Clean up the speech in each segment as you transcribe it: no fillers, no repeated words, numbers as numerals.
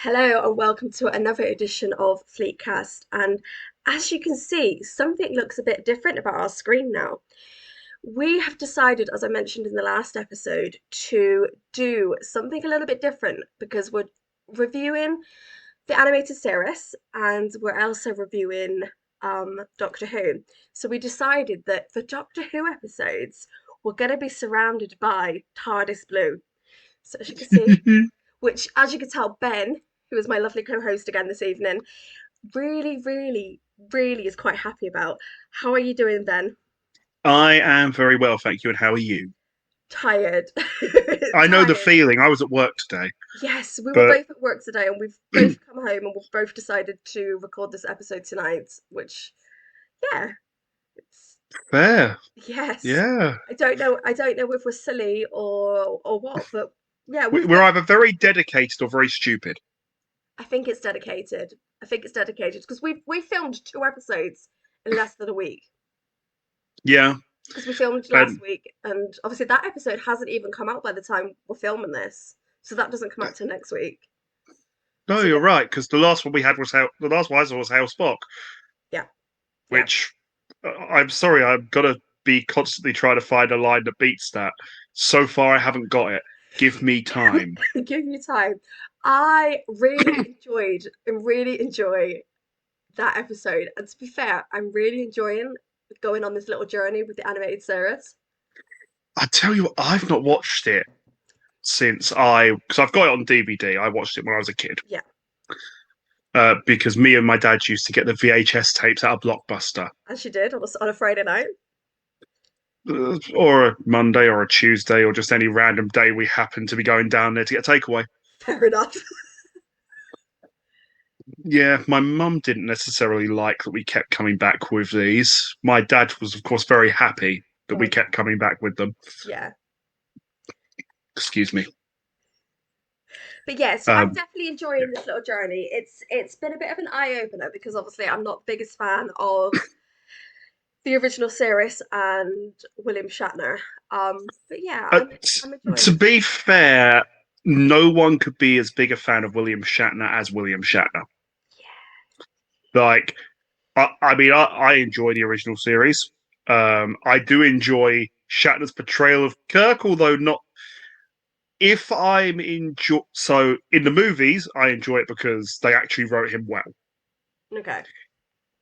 Hello and welcome to another edition of Fleetcast. And as you can see, something looks a bit different about our screen now. We have decided, as I mentioned in the last episode, to do something a little bit different because we're reviewing the animated series and we're also reviewing Doctor Who. So we decided that for Doctor Who episodes, we're going to be surrounded by TARDIS Blue. So as you can see, which, as you can tell, Ben, who is my lovely co host again this evening, really, really, really is quite happy about. How are you doing, Ben? I am very well, thank you. And how are you? Tired. I know the Tired. feeling. I was at work today, Yes, we were but both at work today and we've both come home and we've both decided to record this episode tonight, which, yeah, it's, fair. yes. Yeah, I don't know if we're silly or what, but yeah, we've we're got, either very dedicated or very stupid. I think it's dedicated. I think it's dedicated because we filmed two episodes in less than a week. Yeah, Because we filmed last and week, and obviously that episode hasn't even come out by the time we're filming this, so that doesn't come out till next week. no, So you're yeah, right because the last one we had was how the last one I saw was Hale Spock, yeah, yeah. which I'm sorry, I've got to be constantly trying to find a line that beats that. So far, I haven't got it. Give me time. Give you time. I really enjoyed and really enjoy that episode, and to be fair, I'm really enjoying going on this little journey with the animated series. I tell you what, I've not watched it since because I've got it on DVD. I watched it when I was a kid. Yeah, Because me and my dad used to get the VHS tapes out of Blockbuster, as she did on a Friday night. or a Monday or a Tuesday or just any random day we happened to be going down there to get a takeaway. Fair enough. Yeah, my mum didn't necessarily like that we kept coming back with these. My dad was, of course, very happy that we Oh, kept coming back with them. yeah. Excuse me. But yeah, so I'm Um, definitely enjoying this little journey. It's been a bit of an eye opener because obviously I'm not the biggest fan of the original series and William Shatner. But yeah, uh, I'm enjoying to it. be fair, no one could be as big a fan of William Shatner as William Shatner. Like, I enjoy the original series. I do enjoy Shatner's portrayal of Kirk, although not. If I'm enjoy so in the movies, I enjoy it because they actually wrote him well. Yeah. Okay.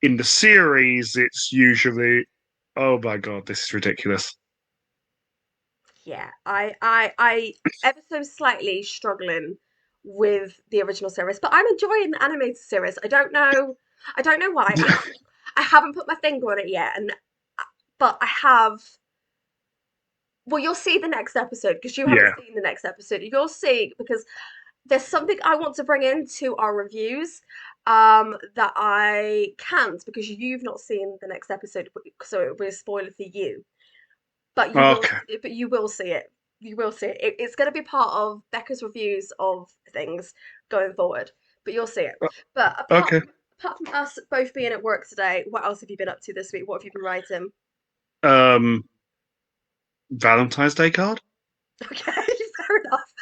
In the series, it's usually, oh my god, this is ridiculous. Yeah, I ever so slightly struggling with the original series, but I'm enjoying the animated series. I don't know why. I haven't put my finger on it yet, and but I have. Well, you'll see the next episode because you haven't Yeah. seen the next episode. You'll see because there's something I want to bring into our reviews that I can't because you've not seen the next episode, so it will be a spoiler for you. But Okay. you will see it. You will see it. It's going to be part of Becca's reviews of things going forward. But you'll see it. But Okay. apart from us both being at work today, what else have you been up to this week? What have you been writing? Um, Valentine's Day card Okay, fair enough.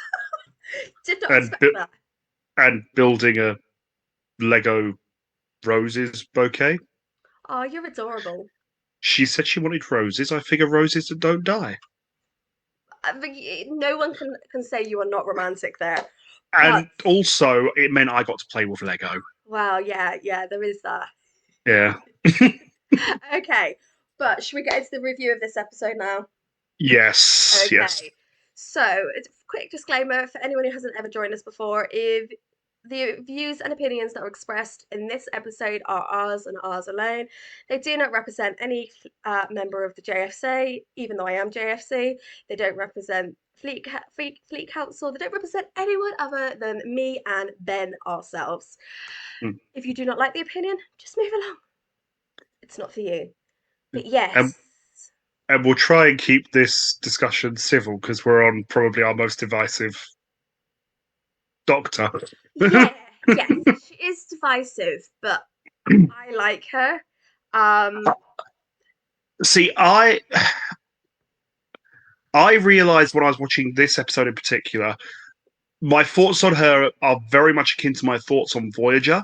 Did not and expect that. building a Lego roses bouquet. Oh, you're adorable. She said she wanted roses. I figure roses that don't die. I mean, no one can say you are not romantic there. But And also, it meant I got to play with Lego. wow, yeah, yeah, there is that. Yeah. Okay, but should we get into the review of this episode now? Yes. Yes. Okay, so it's a quick disclaimer for anyone who hasn't ever joined us before. If the views and opinions that are expressed in this episode are ours and ours alone, they do not represent any member of the JFC, even though I am JFC. They don't represent Fleet Council. They don't represent anyone other than me and Ben ourselves. Mm. If you do not like the opinion, just move along. It's not for you. But And yes. and we'll try and keep this discussion civil because we're on probably our most divisive doctor. Yeah, yes, she is divisive, but I like her. Um, See, I realized when I was watching this episode in particular, My thoughts on her are very much akin to my thoughts on Voyager.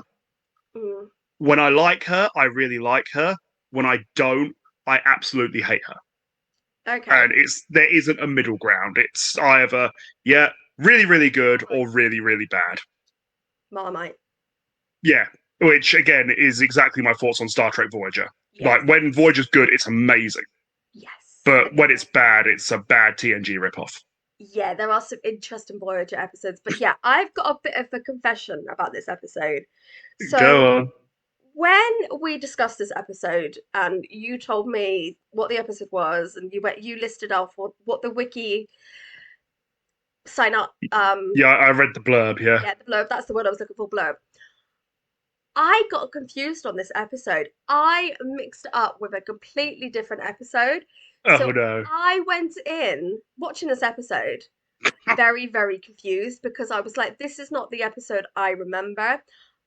Mm, When I like her, I really like her. When I don't, I absolutely hate her. okay. And there isn't a middle ground. It's either yeah, really really good Marmite. or really really bad. Marmite. Yeah, which again is exactly my thoughts on Star Trek Voyager. Yes. Like when Voyager's good, it's amazing, Yes. but And when it's bad, it's a bad TNG ripoff. yeah, there are some interesting Voyager episodes. But yeah, I've got a bit of a confession about this episode. So Go on. when we discussed this episode and you told me what the episode was and you listed off what the wiki sign up Yeah, I read the blurb. Yeah. yeah, the blurb, that's the word I was looking for, blurb. I got confused on this episode. I mixed it up with a completely different episode. Oh So no. I went in watching this episode very, very confused because I was like, this is not the episode I remember.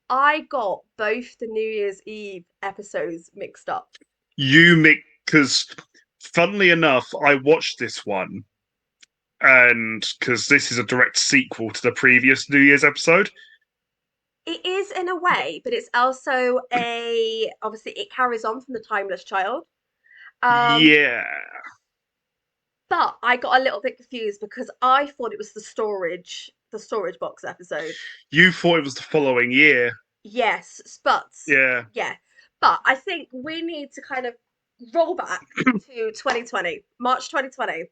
I got both the New Year's Eve episodes mixed up. Because funnily enough, I watched this one, and because this is a direct sequel to the previous New Year's episode. It is in a way, but it's also a obviously it carries on from the Timeless Child. Um, Yeah, but I got a little bit confused because I thought it was the storage box episode. you thought it was the following year. Yes, but Yeah, yeah, but I think we need to kind of roll back to 2020, March 2020,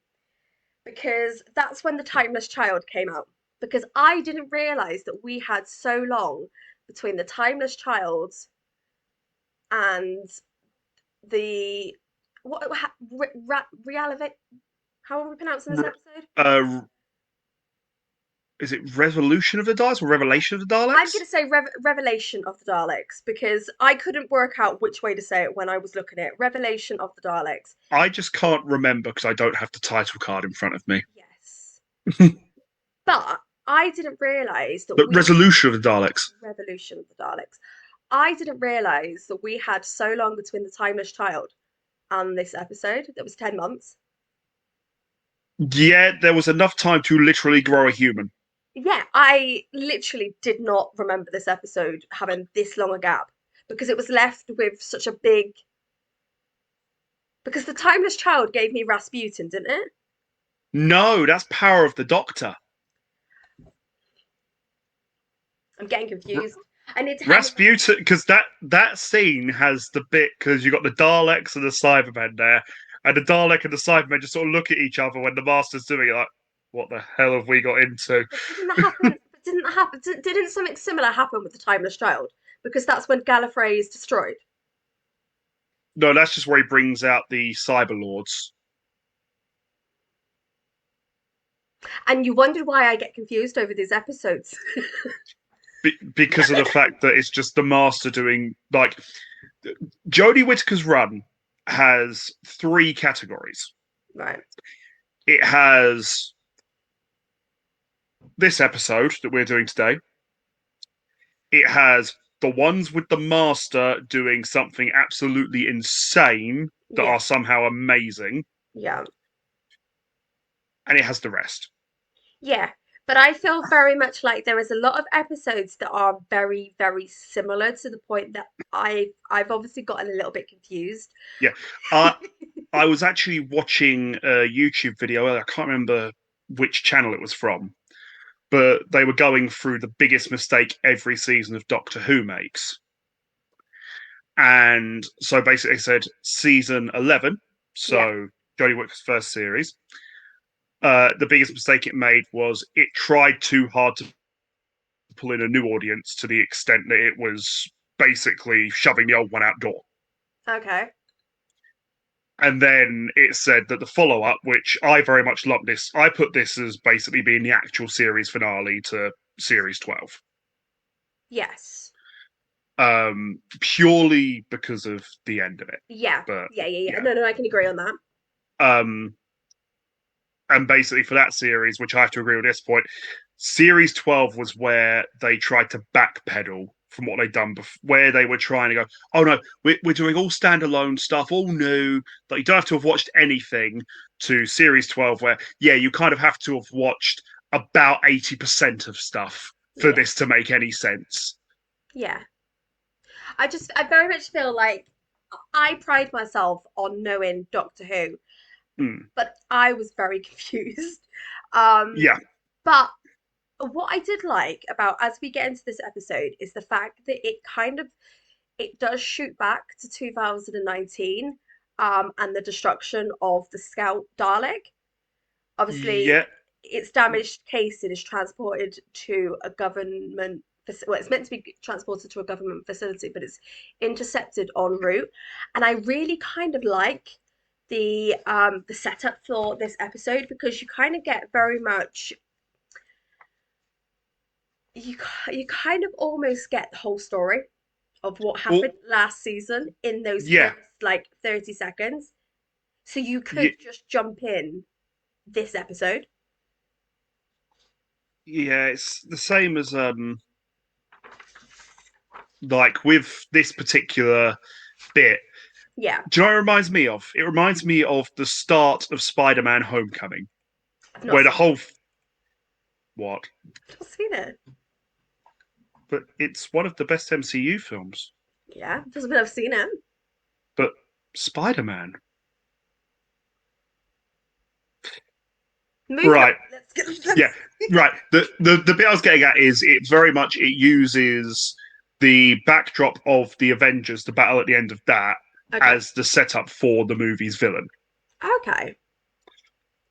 because that's when the Timeless Child came out. Because I didn't realize that we had so long between the Timeless Child and the what how are we pronouncing this episode? uh, is it Resolution of the Daleks or Revelation of the I'm Daleks? going to say Revelation of the Daleks because I couldn't work out which way to say it when I was looking at it. Revelation of the Daleks. I just can't remember because I don't have the title card in front of me. Yes. But I didn't realize that But we had Resolution of the Daleks. Revolution of the Daleks. I didn't realize that we had so long between the Timeless Child and this episode. That was 10 months. Yeah, there was enough time to literally grow a human. Yeah, I literally did not remember this episode having this long a gap because it was left with such a big. Because the Timeless Child gave me Rasputin, didn't it? No, that's Power of the Doctor. I'm getting confused. I need to have. Rasputin, because that scene has the bit because you got the Daleks and the Cybermen there, and the Dalek and the Cybermen just sort of look at each other when the Master's doing it, like, what the hell have we got into? But didn't that happen? But didn't that happen? Didn't something similar happen with the Timeless Child? Because that's when Gallifrey is destroyed. No, that's just where he brings out the Cyber Lords. And you wondered why I get confused over these episodes. Because of the fact that it's just the Master doing like Jodie Whittaker's run has three categories. Right. It has this episode that we're doing today. It has the ones with the Master doing something absolutely insane that Yeah. are somehow amazing, Yeah. and it has the rest. Yeah. But I feel very much like there is a lot of episodes that are very, very similar to the point that I've obviously gotten a little bit confused. Yeah, I I was actually watching a YouTube video. I can't remember which channel it was from, but they were going through the biggest mistake every season of Doctor Who makes. And so basically, they said season 11, Yeah. so Jodie Whittaker's first series, the biggest mistake it made was it tried too hard to pull in a new audience to the extent that it was basically shoving the old one out door. Okay. And then it said that the follow up, which I very much lumped this, I put this as basically being the actual series finale to series 12. Yes. Purely because of the end of it. Yeah. But Yeah, yeah, yeah. yeah. No, no, I can agree on that. Um, and basically for that series, which I have to agree with this point, series 12 was where they tried to backpedal from what they'd done before, where they were trying to go, oh no, we're doing all standalone stuff, all new, that you don't have to have watched anything, to series 12, where, yeah, you kind of have to have watched about 80% of stuff for Yeah. this to make any sense. Yeah. I very much feel like I pride myself on knowing Doctor Who, Mm. but I was very confused. Um, Yeah. but what I did like about as we get into this episode is the fact that it does shoot back to 2019, and the destruction of the Scout Dalek. Obviously, Yeah. its damaged casing is transported to a government. Well, it's meant to be transported to a government facility, but it's intercepted en route. And I really kind of like the setup for this episode because you kind of get very much you you kind of almost get the whole story of what Well, happened last season in those yeah. first like 30 seconds. So you Yeah. could just jump in this episode. Yeah. It's the same as like with this particular bit. Yeah, Do you know what it reminds me of? It reminds me of the start of Spider-Man: Homecoming, I've not where the seen it. whole what? I've not seen it. But it's one of the best MCU films. Yeah, doesn't mean I've seen it. But Spider-Man, Moving on. right? Let's get. Yeah, Let's. right. The bit I was getting at is it very much it uses the backdrop of the Avengers, the battle at the end of that, Okay. as the setup for the movie's villain, Okay.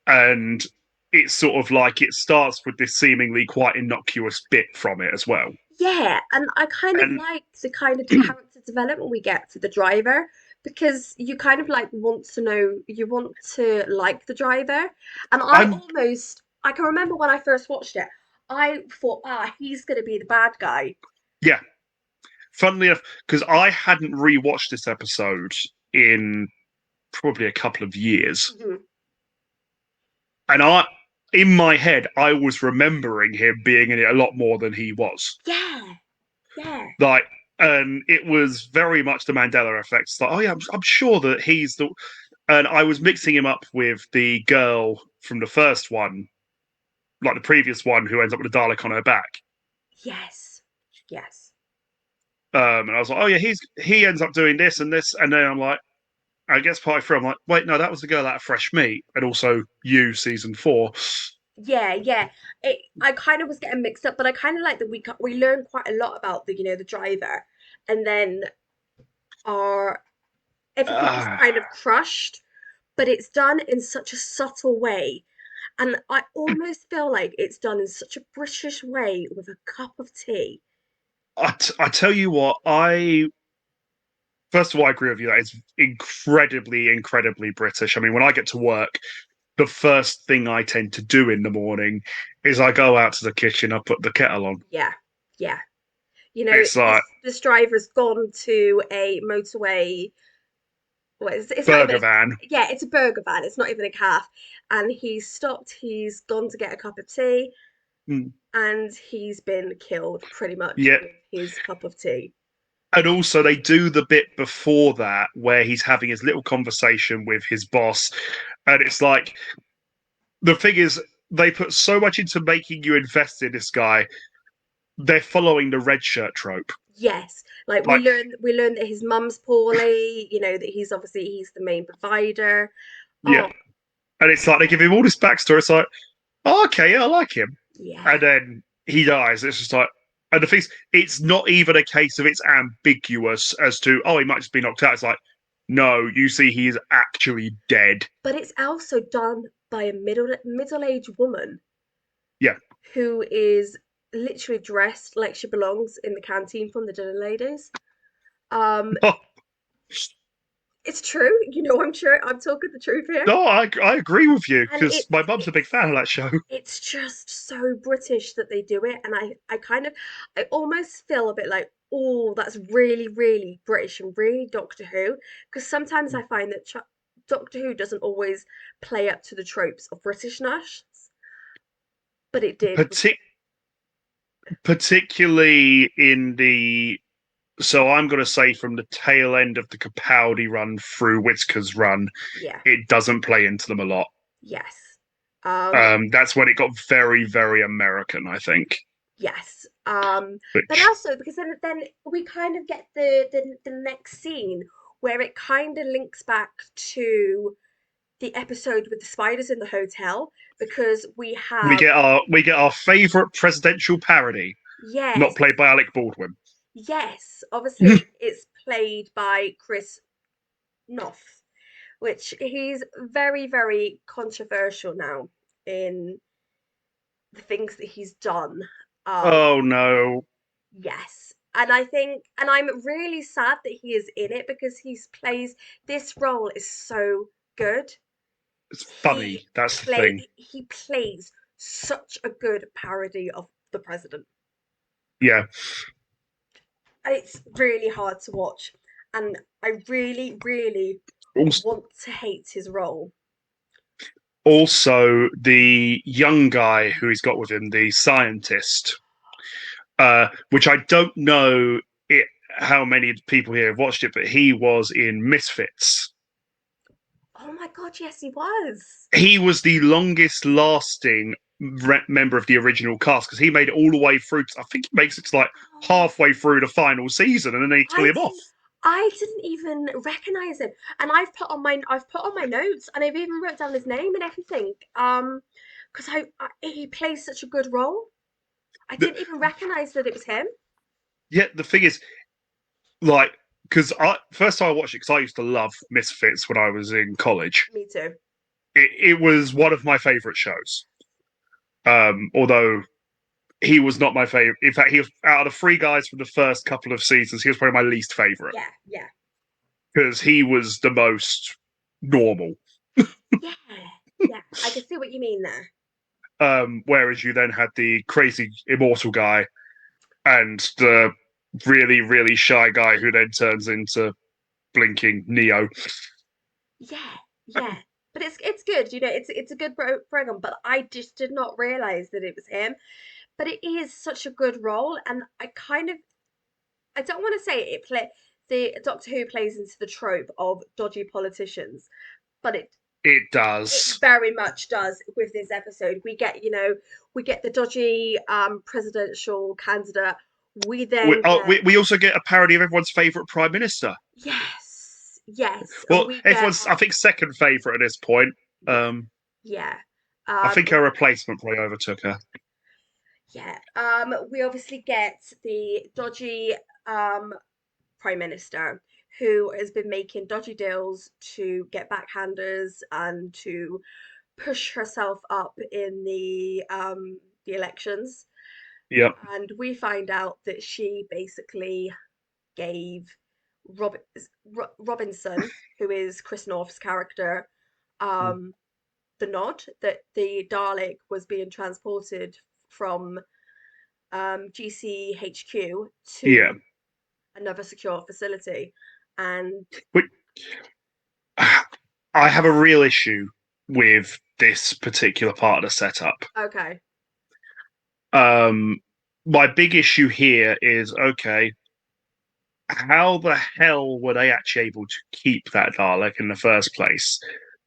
and it's sort of like it starts with this seemingly quite innocuous bit from it as well, Yeah, and I kind of and like the kind of character development we get to the driver because you kind of like want to know, you want to like the driver. And I'm I can remember when I first watched it, I thought, he's going to be the bad guy. yeah. Funnily enough, because I hadn't rewatched this episode in probably a couple of years, Mhm. and I, in my head, I was remembering him being in it a lot more than he was. Yeah, yeah, Like, and it was very much the Mandela effect. It's like, oh yeah, I'm sure that he's the. And I was mixing him up with the girl from the first one, like the previous one, who ends up with a Dalek on her back. yes, yes. And I was like, oh yeah, he ends up doing this and this, and then I'm like, I guess part through, I'm like, wait, no, that was the girl out of Fresh Meat, and also You season 4. Yeah, yeah. I kind of was getting mixed up, but I kind of like that we learned quite a lot about the driver, and then our everything was Uh, kind of crushed, but it's done in such a subtle way. And I almost feel like it's done in such a British way with a cup of tea. I tell you what, I first of all, I agree with you that it's incredibly, incredibly British. I mean, when I get to work, the first thing I tend to do in the morning is I go out to the kitchen, I put the kettle on. Yeah, yeah. It's like This driver's gone to a motorway. Well, it's not even burger a, van. yeah, it's a burger van. It's not even a calf. And he's stopped. He's gone to get a cup of tea, Mm, and he's been killed pretty much yeah. with his cup of tea. And also, they do the bit before that where he's having his little conversation with his boss. And it's like, the thing is, they put so much into making you invest in this guy. They're following the red shirt trope. Yes, like Like, we learn that his mum's poorly. That he's the main provider. yeah. Oh, And it's like they give him all this backstory. It's like, oh, okay, yeah, I like him. yeah, And then he dies. It's just like, and the thing is, it's not even a case of it's ambiguous as to, oh, he might just be knocked out. It's like, no, you see, he is actually dead. but it's also done by a middle-aged woman Yeah. who is literally dressed like she belongs in the canteen from the dinner ladies. Um, it's true. I'm talking the truth here, No, I agree with you and because my mum's a big fan of that show. it's just so British that they do it, and I almost feel a bit like, oh, that's really, really British and really Doctor Who, because sometimes I find that Doctor Who doesn't always play up to the tropes of Britishness, but it did with Partic- particularly in the so I'm going to say from the tail end of the Capaldi run through Whitaker's run, yeah, it doesn't play into them a lot. yes. Um, That's when it got very, very American, I think. yes. But Which also because then we kind of get the next scene where it kind of links back to the episode with the spiders in the hotel because we have we get our favorite presidential parody, not yes, played by Alec Baldwin. yes, obviously it's played by Chris Noth, which he's very, very controversial now in the things that he's done. Um, Oh no, yes. And I think, and I'm really sad that he is in it because he's plays this role is so good. it's funny. That's the thing. He plays such a good parody of the president. Yeah. And it's really hard to watch. And I really, really Also, want to hate his role. also the young guy who he's got with him, the scientist, which I don't know how many people here have watched it, but he was in Misfits. Oh my God, yes, he was. He was the longest lasting member of the original cast because he made it all the way through. I think he makes it to like Oh, halfway through the final season, and then they kill I him off. didn't I didn't even recognize him. And I've put on my notes and I've even wrote down his name and everything. Because he plays such a good role. I The, didn't even recognize that it was him. yeah, the thing is, like, because I first time I watched it because I used to love Misfits when I was in college. Me too. It was one of my favorite shows. Although he was not my favorite. In fact, he was out of the three guys from the first couple of seasons. He was probably my least favorite Yeah, yeah. because he was the most normal. Yeah, yeah. I can see what you mean there. Whereas you then had the crazy immortal guy and the really, really shy guy who then turns into blinking Neo. Yeah, yeah. But it's good, it's a good program, but I just did not realize that it was him. But it is such a good role, and I don't want to say the Doctor Who plays into the trope of dodgy politicians, but It it does. very much does with this episode. We get the dodgy presidential candidate. We then get We also get a parody of everyone's favorite prime minister. yes, yes, and Well, we get everyone's I think second favorite at this point. yeah, Um, yeah. I think her We replacement probably overtook her. yeah. We obviously get the dodgy um prime minister who has been making dodgy deals to get backhanders and to push herself up in the elections. Yep. And we find out that she basically gave Rob- Robinson, who is Chris North's character, um, the nod that the Dalek was being transported from GCHQ Yeah. to another secure facility. And But I have a real issue with this particular part of the setup. okay, Um, my big issue here is okay, how the hell were they actually able to keep that Dalek in the first place?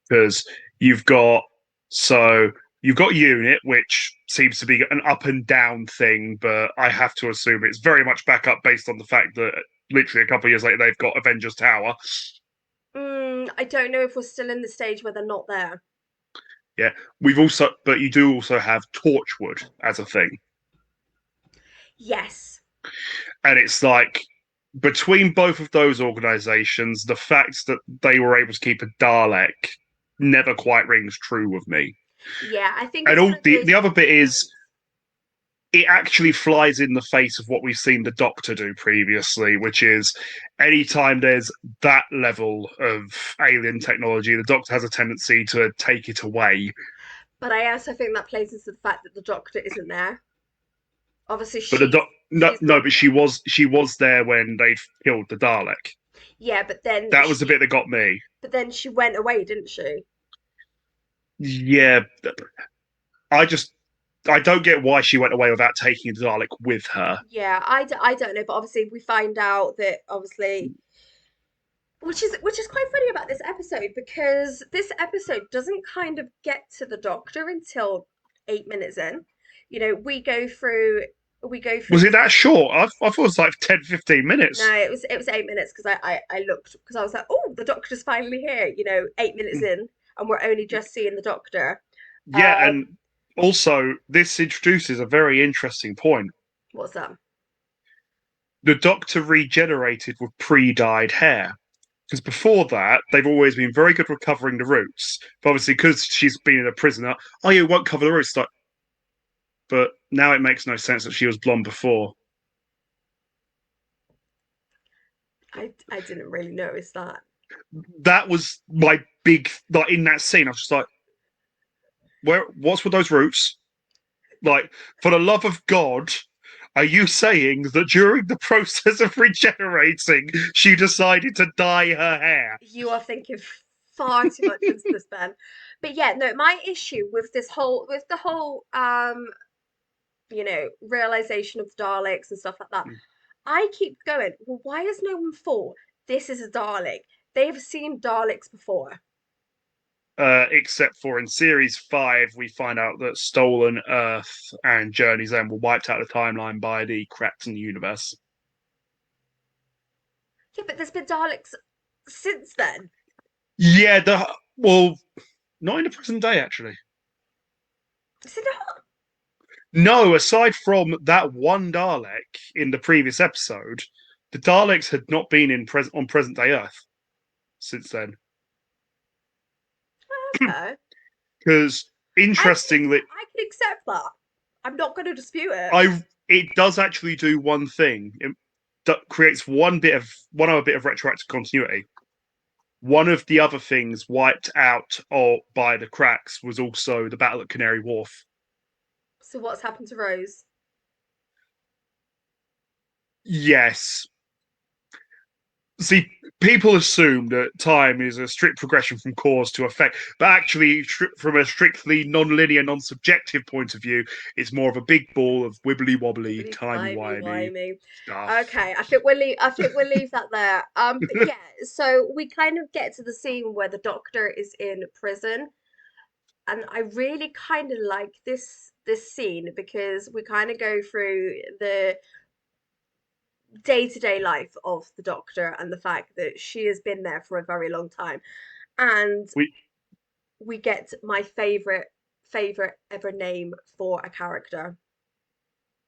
Because you've got so you've got Unit, which seems to be an up and down thing, but I have to assume it's very much back up based on the fact that literally a couple of years later they've got Avengers Tower. I don't know if we're still in the stage where they're not there. Yeah, but you do also have Torchwood as a thing, Yes, and it's like between both of those organizations, the fact that they were able to keep a Dalek never quite rings true with me. yeah, I think And it's one all of the those other bit is ones. it actually flies in the face of what we've seen the Doctor do previously, which is anytime there's that level of alien technology, the Doctor has a tendency to take it away. But I also think that plays into the fact that the Doctor isn't there. Obviously, But the no, she's no, not but there. she was there when they killed the Dalek. Yeah, That was the bit that got me. but then she went away, didn't she? Yeah, I just I don't get why she went away without taking the Dalek with her. Yeah, I don't know, but obviously we find out that obviously which is quite funny about this episode because this episode doesn't kind of get to the Doctor until 8 minutes in. We go through Was it this. that short? I thought it was like 10, 15 No, minutes. it was 8 minutes because I looked because I was like, oh, the Doctor's finally here. 8 minutes in, and we're only just seeing the Doctor. Yeah, Um, and also this introduces a very interesting point. what's that? The Doctor regenerated with pre-dyed hair. Because before that, they've always been very good recovering the roots. But obviously, because she's been in a prisoner, oh, you won't cover the roots. Like, but now it makes no sense that she was blonde before. I didn't really notice that. That was my big like in that scene. I was just like, where? What's with those roots? Like, for the love of God, are you saying that during the process of regenerating, she decided to dye her hair? You are thinking far too much into this, Ben. But yeah, no, my issue with the whole realization of the Daleks and stuff like that. I keep going, well, why has no one thought this is a Dalek? They've seen Daleks before. Except for in series 5, we find out that Stolen Earth and Journey's End were wiped out of the timeline by the cracks in the universe. Yeah, but there's been Daleks since then. Yeah, well, not in the present day actually. Is it not? No, aside from that one Dalek in the previous episode, the Daleks had not been on present day Earth since then. Okay. Because I can interestingly, I can accept that. I'm not going to dispute it. it does actually do one thing. It creates one other bit of retroactive continuity. One of the other things wiped out by the cracks was also the battle at Canary Wharf. So what's happened to Rose? Yes. See, people assume that time is a strict progression from cause to effect, but actually, from a strictly non-linear, non-subjective point of view, it's more of a big ball of wibbly wobbly, Wibbly timey timey wimey wimey. stuff. Okay, I think we'll leave that there. But yeah, so we kind of get to the scene where the Doctor is in prison, and I really kind of like this scene because we kind of go through the day-to-day life of the Doctor and the fact that she has been there for a very long time, and We, we get my favorite ever name for a character,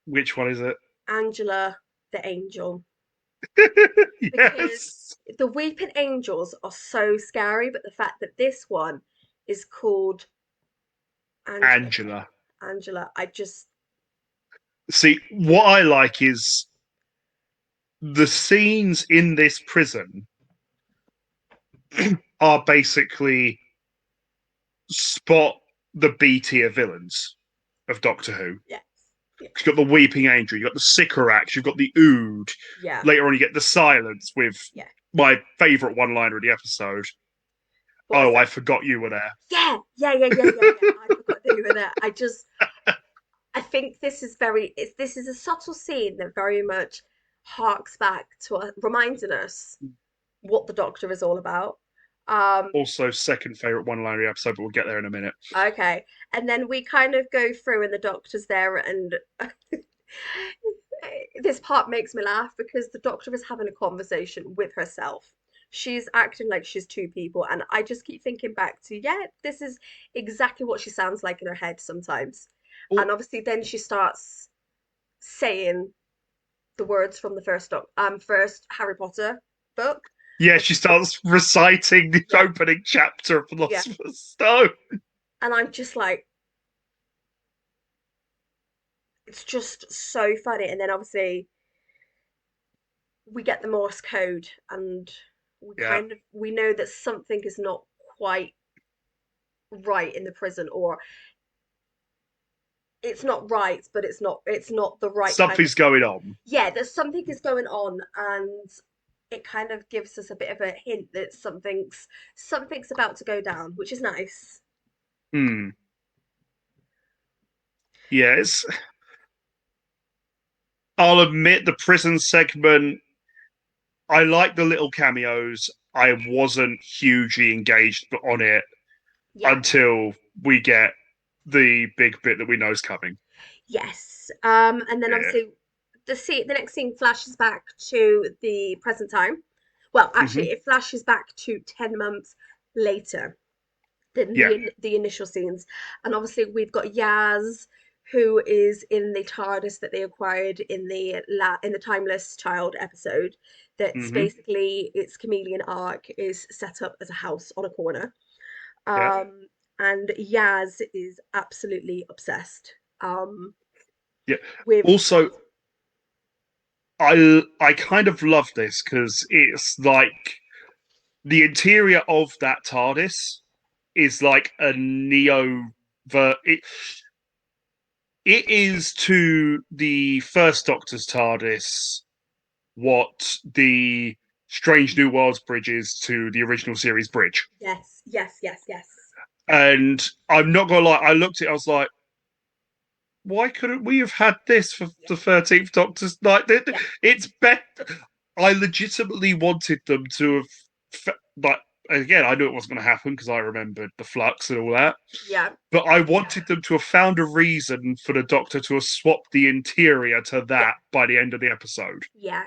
which one is it? Angela the Angel. Because Yes, the Weeping Angels are so scary, but the fact that this one is called Angela, Angela. Angela, I just See, what I like is the scenes in this prison are basically spot the B tier villains of Doctor Who. yes, yeah, You've got the Weeping Angel, you've got the Sycorax, you've got the Ood. yeah, Later on, you get the Silence with yeah. my favourite one liner of the episode. What was Oh, it? I forgot you were there. Yeah, yeah, yeah, yeah, yeah, yeah. I forgot that you were there. I think this is a subtle scene that very much harks back to reminding us what the Doctor is all about. Um, Also, second favourite one liner of the episode, but we'll get there in a minute. okay, and then we kind of go through, and the Doctor's there, and this part makes me laugh because the Doctor is having a conversation with herself. She's acting like she's two people, and I just keep thinking back to, yeah, this is exactly what she sounds like in her head sometimes. Oh, And obviously, then she starts saying the words from the first Harry Potter book. yeah, And she starts reciting the yeah, opening chapter of yeah. Philosopher's Stone. And I'm just like, it's just so funny. And then obviously we get the Morse code, and Yeah, we know that something is not quite right in the prison, or it's not right, but it's not the right kind of, something's going on. yeah, there's something is going on, and it kind of gives us a bit of a hint that something's about to go down, which is nice. Hmm. Yes, I'll admit the prison segment. I like the little cameos. I wasn't hugely engaged on it Yeah. until we get the big bit that we know is coming. Yes. And then Yeah. obviously the next scene flashes back to the present time. Well, Hmm. actually, it flashes back to 10 months later than Yeah. the initial scenes, and obviously we've got Yaz, who is in the TARDIS that they acquired in the Timeless Child episode. That's Hmm. basically its chameleon arc is set up as a house on a corner. Yeah. And Yaz is absolutely obsessed. Yeah. With Also, I kind of love this because it's like the interior of that TARDIS is like a neo. It is to the first Doctor's TARDIS what the Strange New Worlds bridge is to the original series bridge. Yes, yes, yes, yes. And I'm not gonna lie, I looked at it, I was like, why couldn't we have had this for Yeah, the 13th Doctor's? Like, yeah, it's better. I legitimately wanted them to have, like, again, I knew it wasn't going to happen because I remembered the flux and all that. yeah, But I wanted them to have found a reason for the Doctor to have swapped the interior to yeah, that by the end of the episode. yeah.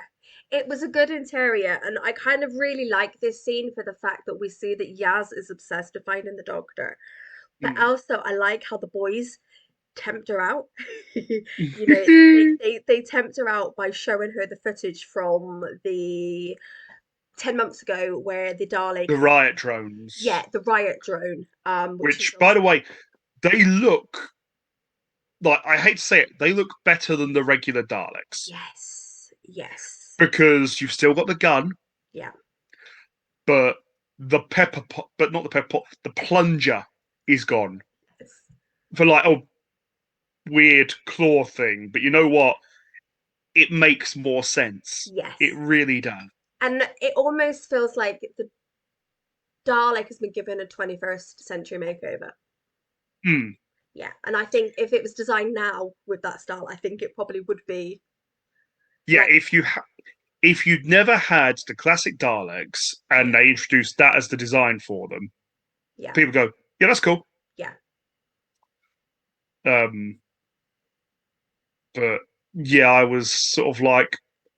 It was a good interior, and I kind of really like this scene for the fact that we see that Yaz is obsessed with finding the Doctor. But Mm. also, I like how the boys tempt her out. You know, they tempt her out by showing her the footage from the 10 months ago where the Dalek The had, riot drones, yeah, the riot drone, which is which, by the obviously, way, they look like, I hate to say it, they look better than the regular Daleks yes, yes, because you've still got the gun, yeah, but the pepper pot, but not the pepper pot, the plunger is gone yes, for like a weird claw thing. But you know what? It makes more sense. It yes. really does. And it almost feels like the Dalek has been given a 21st century makeover. Hmm. Yeah, and I think if it was designed now with that style, I think it probably would be Yeah, like, if you'd never had the classic Daleks and yeah, they introduced that as the design for them, yeah, people go, "Yeah, that's cool." yeah. Um, but yeah, I was sort of like,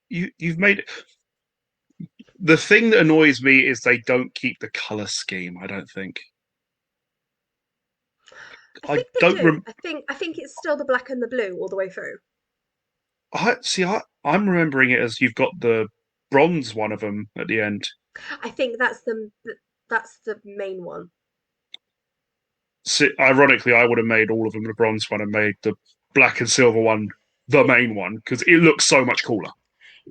you've made it. The thing that annoys me is they don't keep the color scheme. I don't think. I I think they don't. do. I think it's still the black and the blue all the way through. I see. I'm remembering it as you've got the bronze one of them at the end. I think that's the main one. So, ironically, I would have made all of them the bronze one and made the black and silver one the Yeah. main one because it looks so much cooler.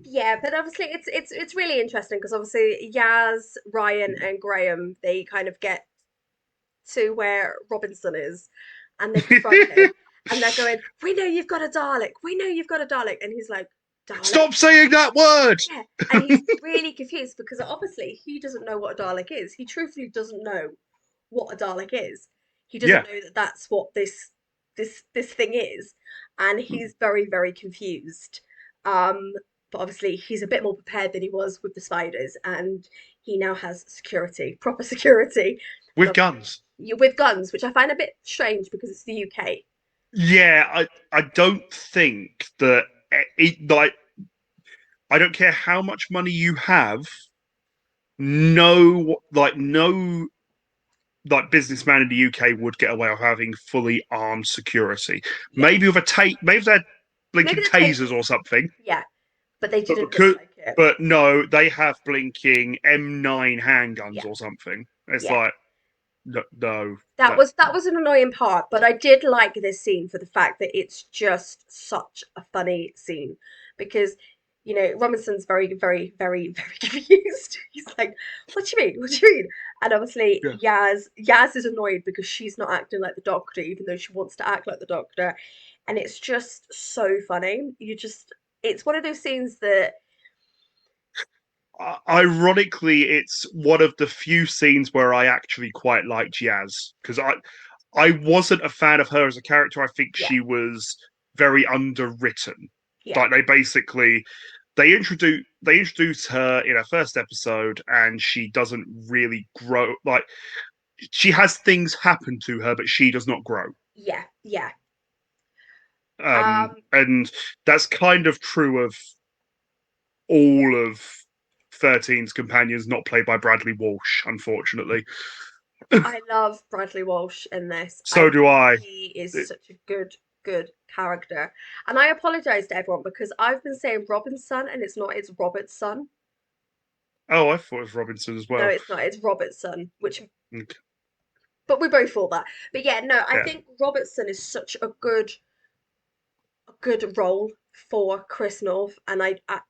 Yeah, but obviously it's really interesting because obviously Yaz, Ryan, and Graham they kind of get to where Robinson is, and they confront him, and they're going, "We know you've got a Dalek. We know you've got a Dalek," and he's like, "Dalek." Stop saying that word. Yeah, and he's really confused because obviously he doesn't know what a Dalek is. He truthfully doesn't know what a Dalek is. He doesn't Yeah. know that that's what this thing is, and he's very very confused. Um, but obviously he's a bit more prepared than he was with the spiders, and he now has security, proper security, and With obviously guns. you with guns, which I find a bit strange because it's the UK. Yeah, I don't think that like, I don't care how much money you have. No businessman in the UK would get away with having fully armed security. Maybe with Yes, maybe if they had maybe blinking the tasers tasers. or something. Yeah, but they But didn't look like it. no, they have blinking M9 handguns Yeah, or something. It's yeah. like, no, That was an annoying part, but I did like this scene for the fact that it's just such a funny scene because Robinson's very very very very confused. He's like, "What do you mean? What do you mean?" And obviously yeah. Yaz is annoyed because she's not acting like the Doctor, even though she wants to act like the Doctor, and it's just so funny. It's one of those scenes that Ironically, it's one of the few scenes where I actually quite liked Yaz because I wasn't a fan of her as a character. I think yeah she was very underwritten. yeah Like they basically, they introduce her in her first episode, and she doesn't really grow. Like she has things happen to her, but she does not grow. Yeah, yeah. Um, And that's kind of true of all of 13's companions, not played by Bradley Walsh, unfortunately. I love Bradley Walsh in this. I So do think I. he is such a good character. And I apologize to everyone because I've been saying Robin's son and it's not, it's Robert's son. Oh, I thought it was Robinson as No, well. it's not, it's Robert's son, which, Okay. but we both thought that. But yeah, no, I Yeah. think Robertson is such a good role for Chris North, and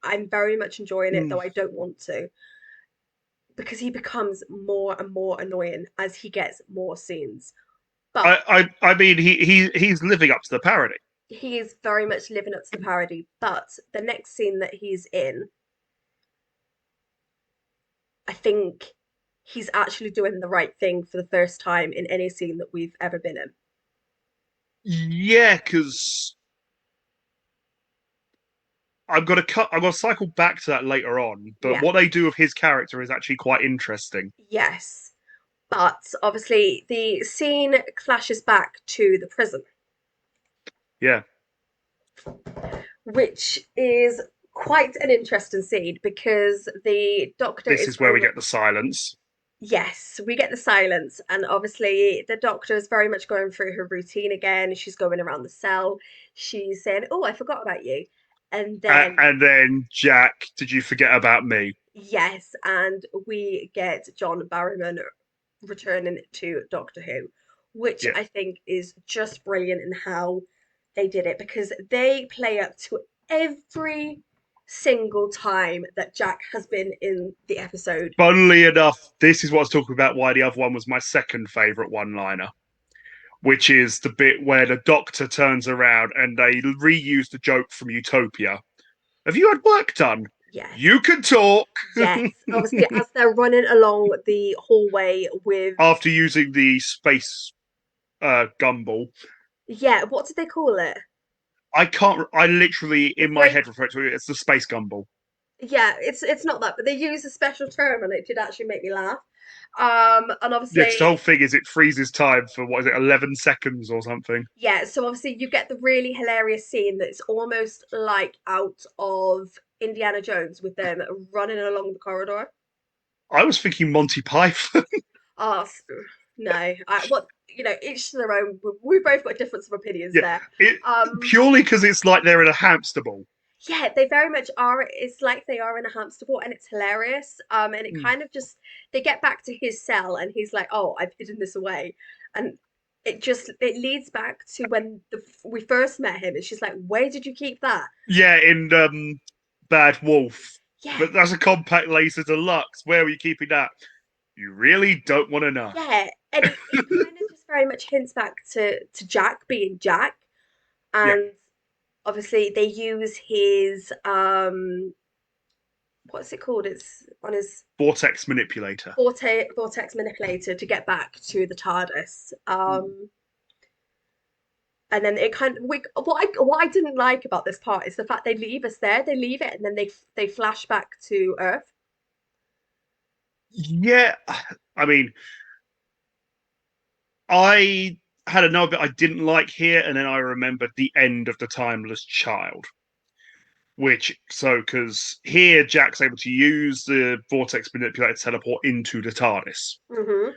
I'm very much enjoying it, Mm. though I don't want to, because he becomes more and more annoying as he gets more scenes. But I mean, he's living up to the parody. he is very much living up to the parody. But the next scene that he's in, I think he's actually doing the right thing for the first time in any scene that we've ever been in. Yeah, because I'm gonna cycle back to that later on. But Yeah, what they do with his character is actually quite interesting. yes. But obviously, the scene flashes back to the prison, Yeah, which is quite an interesting scene because the doctor this is is where very we much, get the silence. yes, we get the silence, and obviously the doctor is very much going through her routine again. She's going around the cell, she's saying, "Oh, I forgot about you," and then And then Jack, did you forget about me? yes, and we get John Barrowman returning to Doctor Who, which Yeah. I think is just brilliant in how they did it because they play up to every single time that Jack has been in the episode. Funnily enough, this is what I was talking about. Why the other one was my second favorite one-liner, which is the bit where the Doctor turns around and they reuse the joke from Utopia. Have you had work done? Yes. You can talk. Yes, obviously, as they're running along the hallway with, After using the space gumball. yeah, what did they call it? I can't. I literally The in my great, head refer to it as the space gumball. yeah, it's not that, but they use a special term and it did actually make me laugh. And Yeah, because the whole obviously, thing is it freezes time for what is it, 11 seconds or something. yeah, so obviously you get the really hilarious scene that's almost like out of Indiana Jones with them running along the corridor. I was thinking Monty Python. Oh, no, what each to their own. We both got difference of opinions Yeah, there. it Um, purely because it's like they're in a hamster ball. yeah, they very much are. It's like they are in a hamster ball, and it's hilarious. And it Mm. kind of just they get back to his cell, and he's like, "Oh, I've hidden this away," and it leads back to when we first met him, and she's like, "Where did you keep that?" Yeah, in Bad Wolf. Yeah, But that's a compact laser deluxe. Where are you keeping that? You really don't want to know. yeah, and it kind of just very much hints back to Jack being Jack, Yeah, and obviously they use his what's it called? It's on his vortex manipulator. vortex manipulator to get back to the TARDIS. And then it kind of what I didn't like about this part is the fact they leave us there, they leave it, and then they flash back to Earth. Yeah, I mean, I had another bit I didn't like here, and then I remembered the end of the Timeless Child. Which so because here Jack's able to use the vortex manipulator to teleport into the TARDIS, Hmm.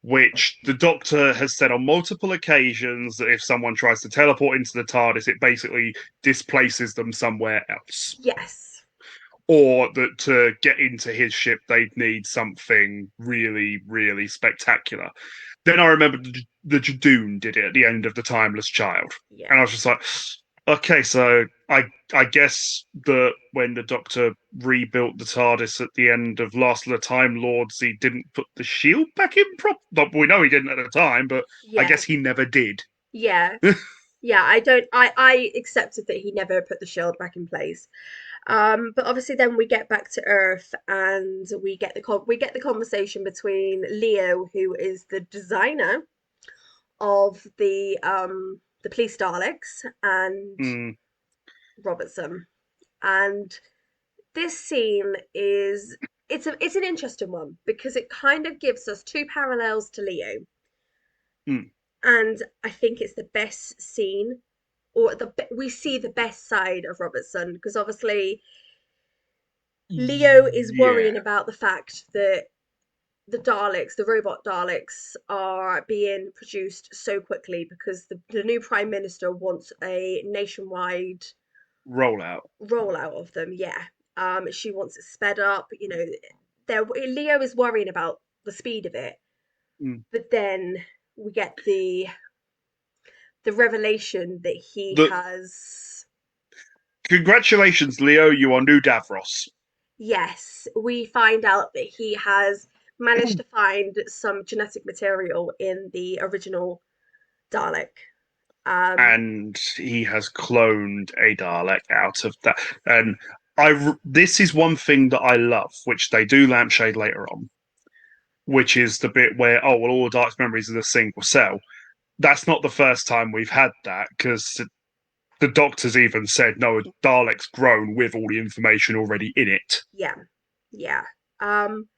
which the Doctor has said on multiple occasions that if someone tries to teleport into the TARDIS, it basically displaces them somewhere else. Yes. Or that to get into his ship, they'd need something really, really spectacular. Then I remember the Jadoon did it at the end of the Timeless Child, Yeah. and I was just like, okay, so I guess that when the Doctor rebuilt the TARDIS at the end of Last of the Time Lords, he didn't put the shield back in prop. But we know he didn't at the time, but I Yeah. guess he never did. Yeah. Yeah. I don't. I accepted that he never put the shield back in place. But obviously, then we get back to Earth, and we get the conversation between Leo, who is the designer of the police Daleks, and Mm. Robertson, and this scene is it's an interesting one because it kind of gives us two parallels to Leo, Mm. and I think it's the best scene, or we see the best side of Robertson because obviously Leo is worrying Yeah, about the fact that the Daleks, the robot Daleks, are being produced so quickly because the new Prime Minister wants a nationwide rollout. rollout of them. Yeah. She wants it sped up. There Leo is worrying about the speed of it, Mm. but then we get the revelation that he The has. Congratulations, Leo, you are new Davros. Yes, we find out that he has managed to find some genetic material in the original Dalek. Um, And he has cloned a Dalek out of that. And this is one thing that I love, which they do lampshade later on, which is the bit where, oh, well, all the Dalek's memories are the single cell. That's not the first time we've had that, because the doctors even said, no, Dalek's grown with all the information already in it. yeah, yeah. Um,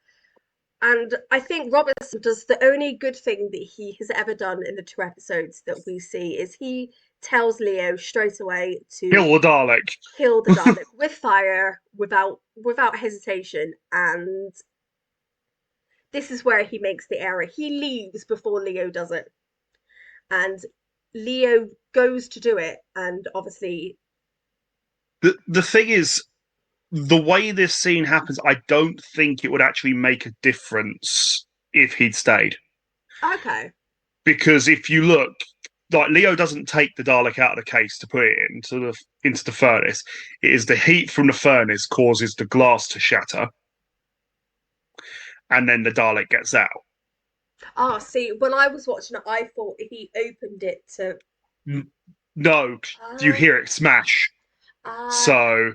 And I think Robertson does the only good thing that he has ever done in the two episodes that we see is he tells Leo straight away to Kill the Dalek. kill the Dalek with fire without hesitation. And this is where he makes the error. He leaves before Leo does it. And Leo goes to do it and obviously The thing is, the way this scene happens, I don't think it would actually make a difference if he'd stayed. okay. Because if you look, like Leo doesn't take the Dalek out of the case to put it into the furnace. It is the heat from the furnace causes the glass to shatter, and then the Dalek gets out. Oh, see, when I was watching it, I thought he opened it to No, you ah hear it smash. ah So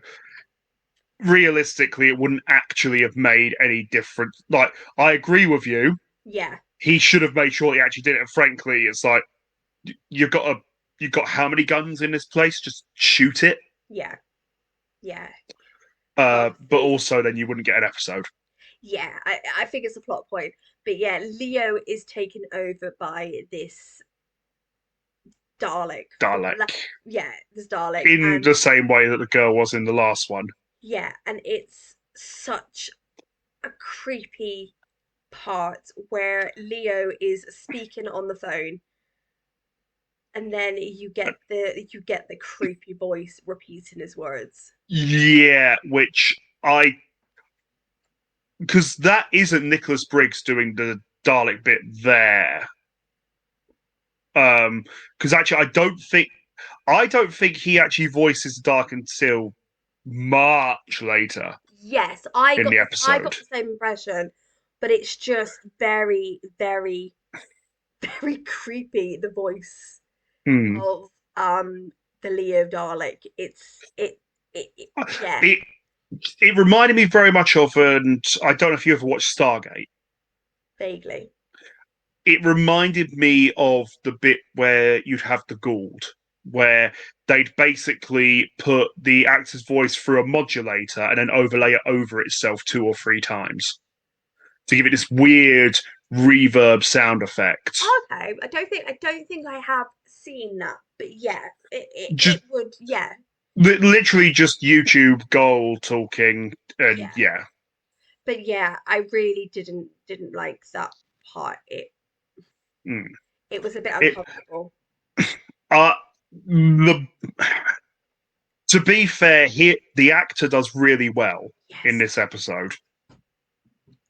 realistically, it wouldn't actually have made any difference. Like, I agree with you. yeah. He should have made sure he actually did it. And frankly, it's like you've got a you've got how many guns in this place? Just shoot it. Yeah, yeah. But But obviously, also, then you wouldn't get an episode. yeah, I think it's a plot point. But yeah, Leo is taken over by this Dalek, for Dalek, yeah, this Dalek, in and the same way that the girl was in the last one. yeah, and it's such a creepy part where Leo is speaking on the phone, and then you get the creepy voice repeating his words. Yeah, which I because that isn't Nicholas Briggs doing the Dalek bit there. Because actually, I don't think he actually voices the Dalek until much later Yes, in the I got episode. the same impression, but it's just very, very, very creepy, the voice Hmm. of the Leo Dalek. Yeah, It it reminded me very much of, and I don't know if you ever watched Stargate. vaguely. It reminded me of the bit where you'd have the Gould, where they'd basically put the actor's voice through a modulator and then overlay it over itself 2 or 3 times to give it this weird reverb sound effect. Okay, I don't think I have seen that, but yeah, Just it would, yeah, literally just YouTube Gold talking, and yeah. yeah. But yeah, I really didn't like that part. Mm. It was a bit It uncomfortable. uh the to be fair, the actor does really well in Yes, this episode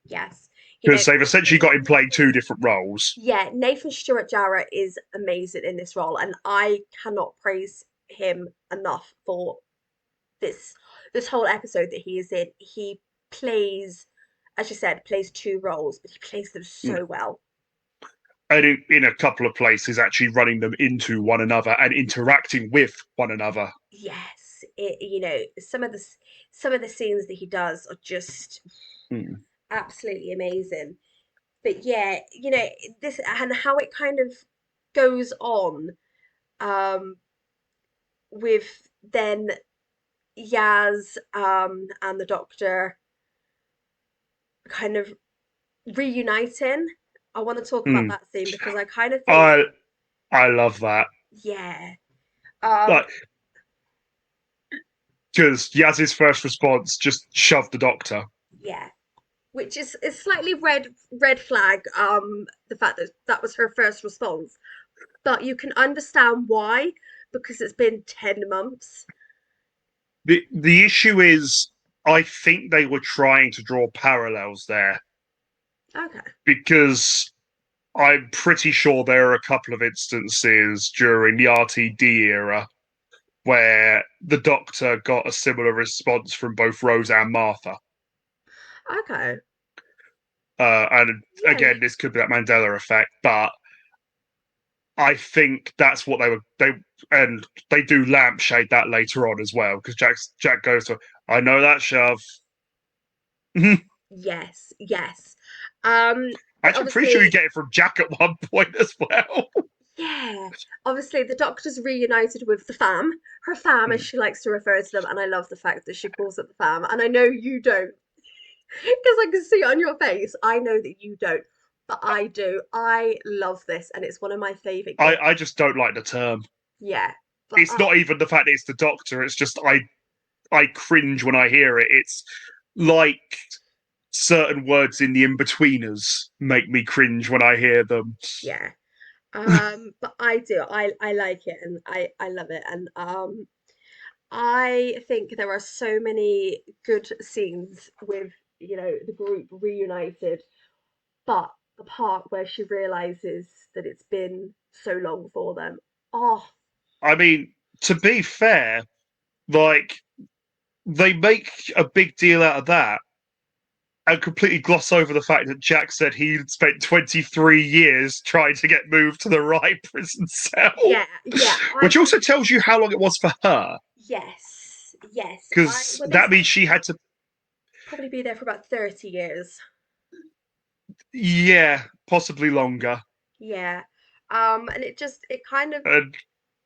yes. You know, because they've essentially got him playing two different roles. yeah, Nathan Stewart Jarrett is amazing in this role, and I cannot praise him enough for this this whole episode that he is in. He plays, as you said, plays two roles, but he plays them Mm. so well. And in a couple of places, actually running them into one another and interacting with one another. Yes, some of the scenes that he does are just Mm. absolutely amazing. But yeah, this and how it kind of goes on, um, with then Yaz and the Doctor kind of reuniting. I want to talk about Mm. that scene because I kind of think, I I love that. yeah, um, Like, because Yaz's first response just shoved the doctor. yeah, which is slightly red flag. The fact that that was her first response, but you can understand why because it's been 10 months. The issue is, I think they were trying to draw parallels there Okay. because I'm pretty sure there are a couple of instances during the RTD era where the Doctor got a similar response from both Rose and Martha. Okay. And Yeah. again, this could be that Mandela effect, but I think that's what and they do lampshade that later on as well because Jack goes to, I know that shove. Yes. Yes. But Actually, I'm pretty sure you obviously, get it from Jack at one point as well. yeah. Obviously, the Doctor's reunited with the fam, her fam, as Mm. she likes to refer to them, and I love the fact that she calls it the fam. And I know you don't, because I can see it on your face. I know that you don't, but I do. I love this, and it's one of my favorite gifts. I just don't like the term. Yeah. But It's not even the fact that it's the Doctor. It's just I cringe when I hear it. It's like certain words in the in-betweeners make me cringe when I hear them. yeah. But I do. I like it, and I love it, and I think there are so many good scenes with, the group reunited, but the part where she realizes that it's been so long for them. Oh, I mean, to be fair, like they make a big deal out of that and completely gloss over the fact that Jack said he spent 23 years trying to get moved to the right prison cell, yeah, yeah. which also tells you how long it was for her, Yes, yes. because Well, they that means said she had to, probably be there for about 30 years. yeah, possibly longer. Yeah. And it kind of And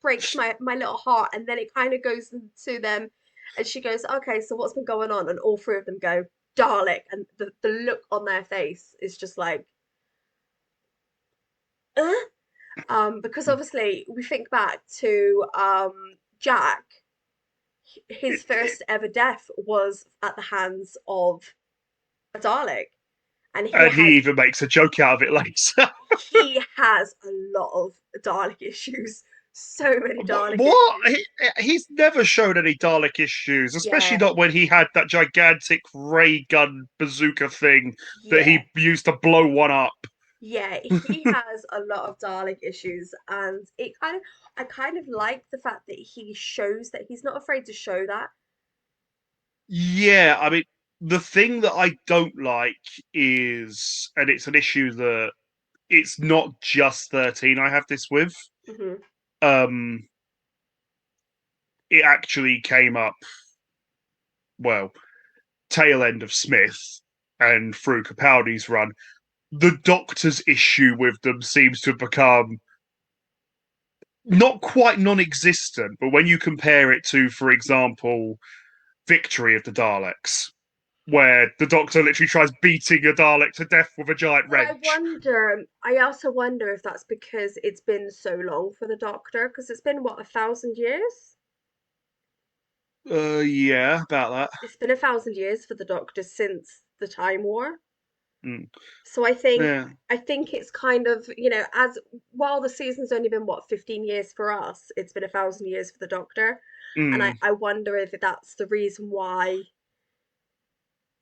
breaks my little heart, and then it kind of goes into them, and she goes, okay, so what's been going on? And all three of them go, Dalek, and the look on their face is just like, uh? Because obviously we think back to Jack, his first ever death was at the hands of a Dalek, and and he even makes a joke out of it later. he has a lot of Dalek issues, so many Dalek What? issues. He's never shown any Dalek issues, especially Yeah, not when he had that gigantic ray gun bazooka thing that yeah, he used to blow one up. yeah. He has a lot of Dalek issues, and I kind of like the fact that he shows that he's not afraid to show that. Yeah, I mean, the thing that I don't like is, and it's an issue that it's not just 13 I have this with. Hmm. Um, it actually came up, well, tail end of Smith and through Capaldi's run. The Doctor's issue with them seems to have become not quite non-existent, but when you compare it to, for example, Victory of the Daleks, where the Doctor literally tries beating a Dalek to death with a giant But wrench. I also wonder if that's because it's been so long for the Doctor, because it's been what, 1,000 years? Yeah, about that. It's been 1,000 years for the Doctor since the Time War. Mm, So I think it's kind of, as while the season's only been what, 15 years for us, it's been 1,000 years for the Doctor. And I, mm, I wonder if that's the reason why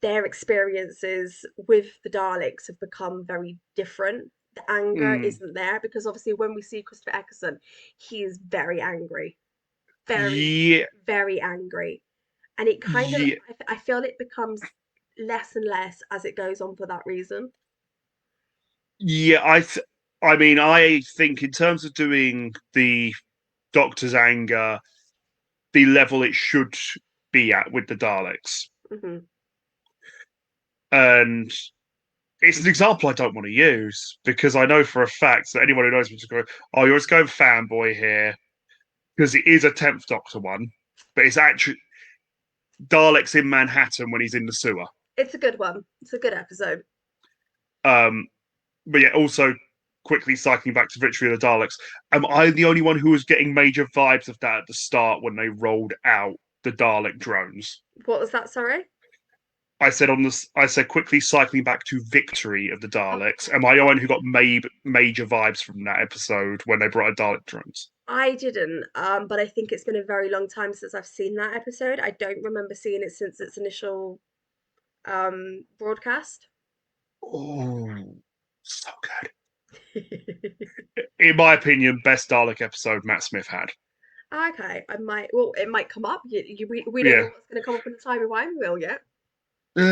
their experiences with the Daleks have become very different. The anger mm. isn't there because obviously when we see Christopher Eccleston, he is very angry, very, Yeah, very angry. And it kind of, yeah, I feel it becomes less and less as it goes on for that reason. yeah. I mean, I think in terms of doing the Doctor's anger, the level it should be at with the Daleks, Hmm. and it's an example I don't want to use because I know for a fact that anyone who knows me just go, "Oh, you're just going fanboy here," because it is a 10th Doctor one, but it's actually Daleks in Manhattan when he's in the sewer. It's a good one. It's a good episode. Um, but yeah, also quickly cycling back to Victory of the Daleks. Am I the only one who was getting major vibes of that at the start when they rolled out the Dalek drones? What was that, sorry? I said on this. I said quickly cycling back to Victory of the Daleks. Oh, Am I the one who got major vibes from that episode when they brought out Dalek drones? I didn't, but I think it's been a very long time since I've seen that episode. I don't remember seeing it since its initial broadcast. Oh, so good. In my opinion, best Dalek episode Matt Smith had. Okay, I might. Well, it might come up. We don't Yeah, know what's going to come up in the time of wheel yet.